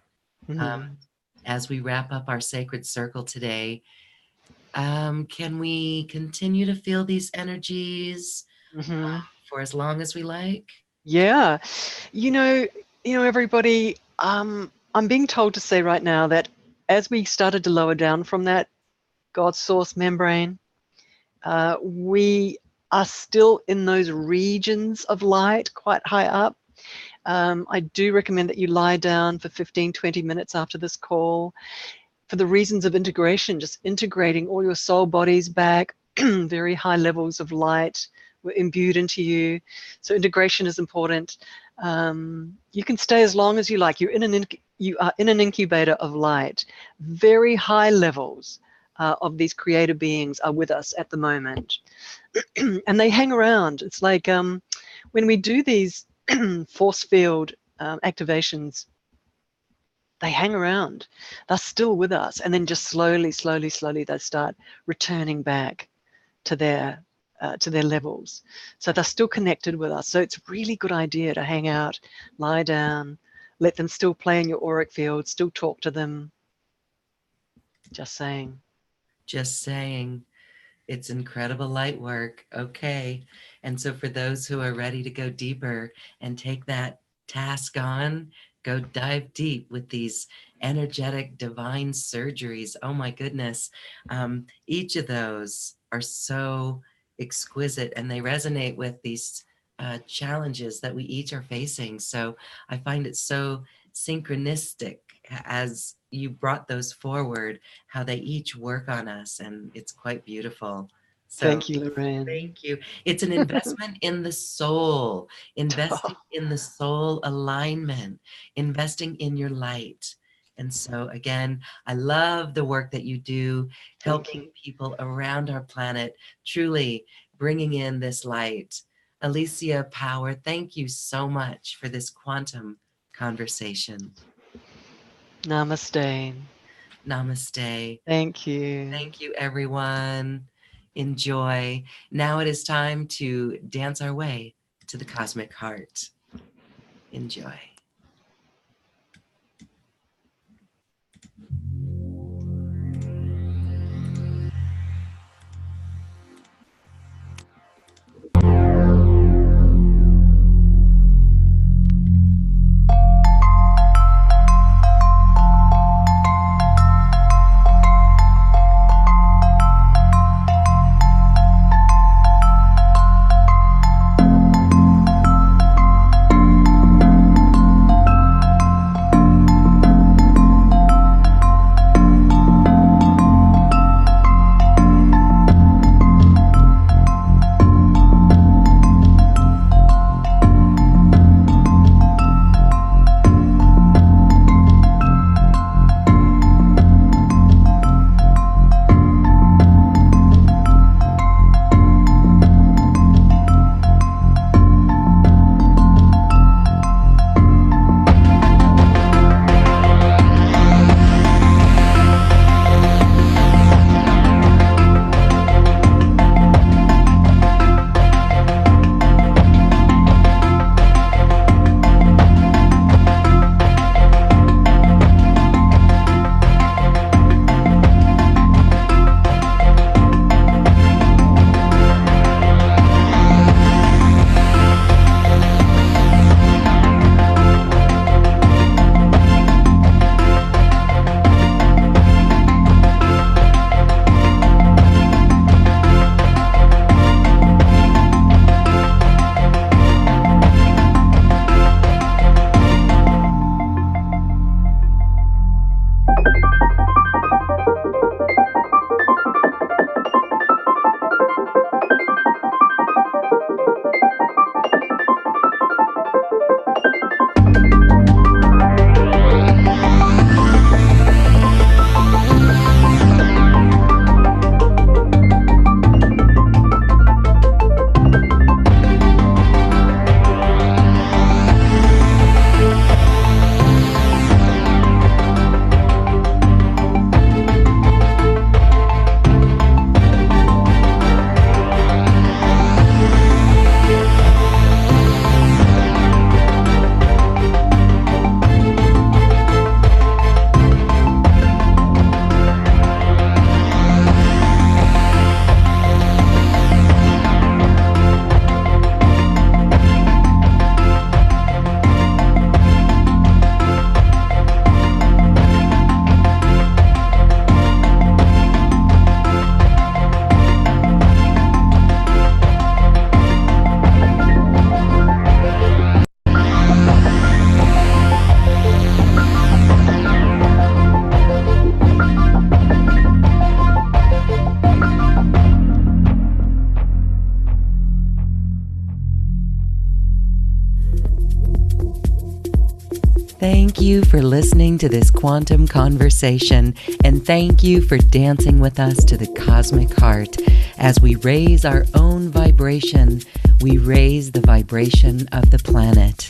As we wrap up our sacred circle today, can we continue to feel these energies for as long as we like? Yeah. You know, everybody, I'm being told to say right now that as we started to lower down from that God source membrane, we are still in those regions of light quite high up. I do recommend that you lie down for 15, 20 minutes after this call for the reasons of integration, just integrating all your soul bodies back, very high levels of light were imbued into you. So integration is important. You can stay as long as you like. You are in an incubator of light. Very high levels of these creator beings are with us at the moment. And they hang around. It's like when we do these force field activations, they hang around. They're still with us. And then just slowly, slowly, slowly, they start returning back to their levels. So they're still connected with us. So it's a really good idea to hang out, lie down, let them still play in your auric field, still talk to them. Just saying. Just saying. It's incredible light work. Okay. And so for those who are ready to go deeper and take that task on, go dive deep with these energetic divine surgeries. Oh my goodness. Each of those are so exquisite and they resonate with these challenges that we each are facing. So I find it so synchronistic as you brought those forward, how they each work on us, and it's quite beautiful. So Thank you, Lorraine. thank you. It's an investment in the soul, investing in the soul alignment, investing in your light. And so again, I love the work that you do, Thank helping you. people around our planet, truly bringing in this light. Alicia Power, thank you so much for this quantum conversation. Namaste. Namaste. Thank you. Thank you, everyone. Enjoy. Now it is time to dance our way to the cosmic heart. Enjoy. Thank you for listening to this quantum conversation, and thank you for dancing with us to the cosmic heart. As we raise our own vibration, we raise the vibration of the planet.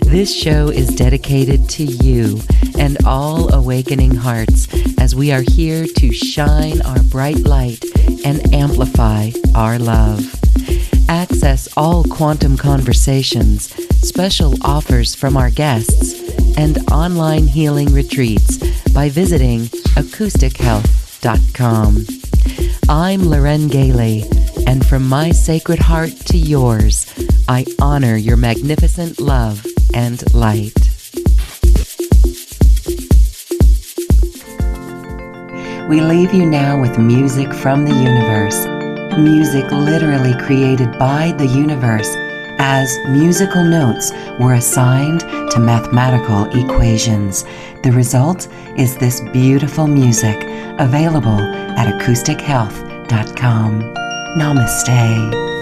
This show is dedicated to you and all awakening hearts, as we are here to shine our bright light and amplify our love. Access all quantum conversations, special offers from our guests, and online healing retreats by visiting acoustichealth.com. I'm Loren Gailey, and from my sacred heart to yours, I honor your magnificent love and light. We leave you now with music from the universe. Music literally created by the universe as musical notes were assigned to mathematical equations. The result is this beautiful music available at acoustichealth.com. Namaste.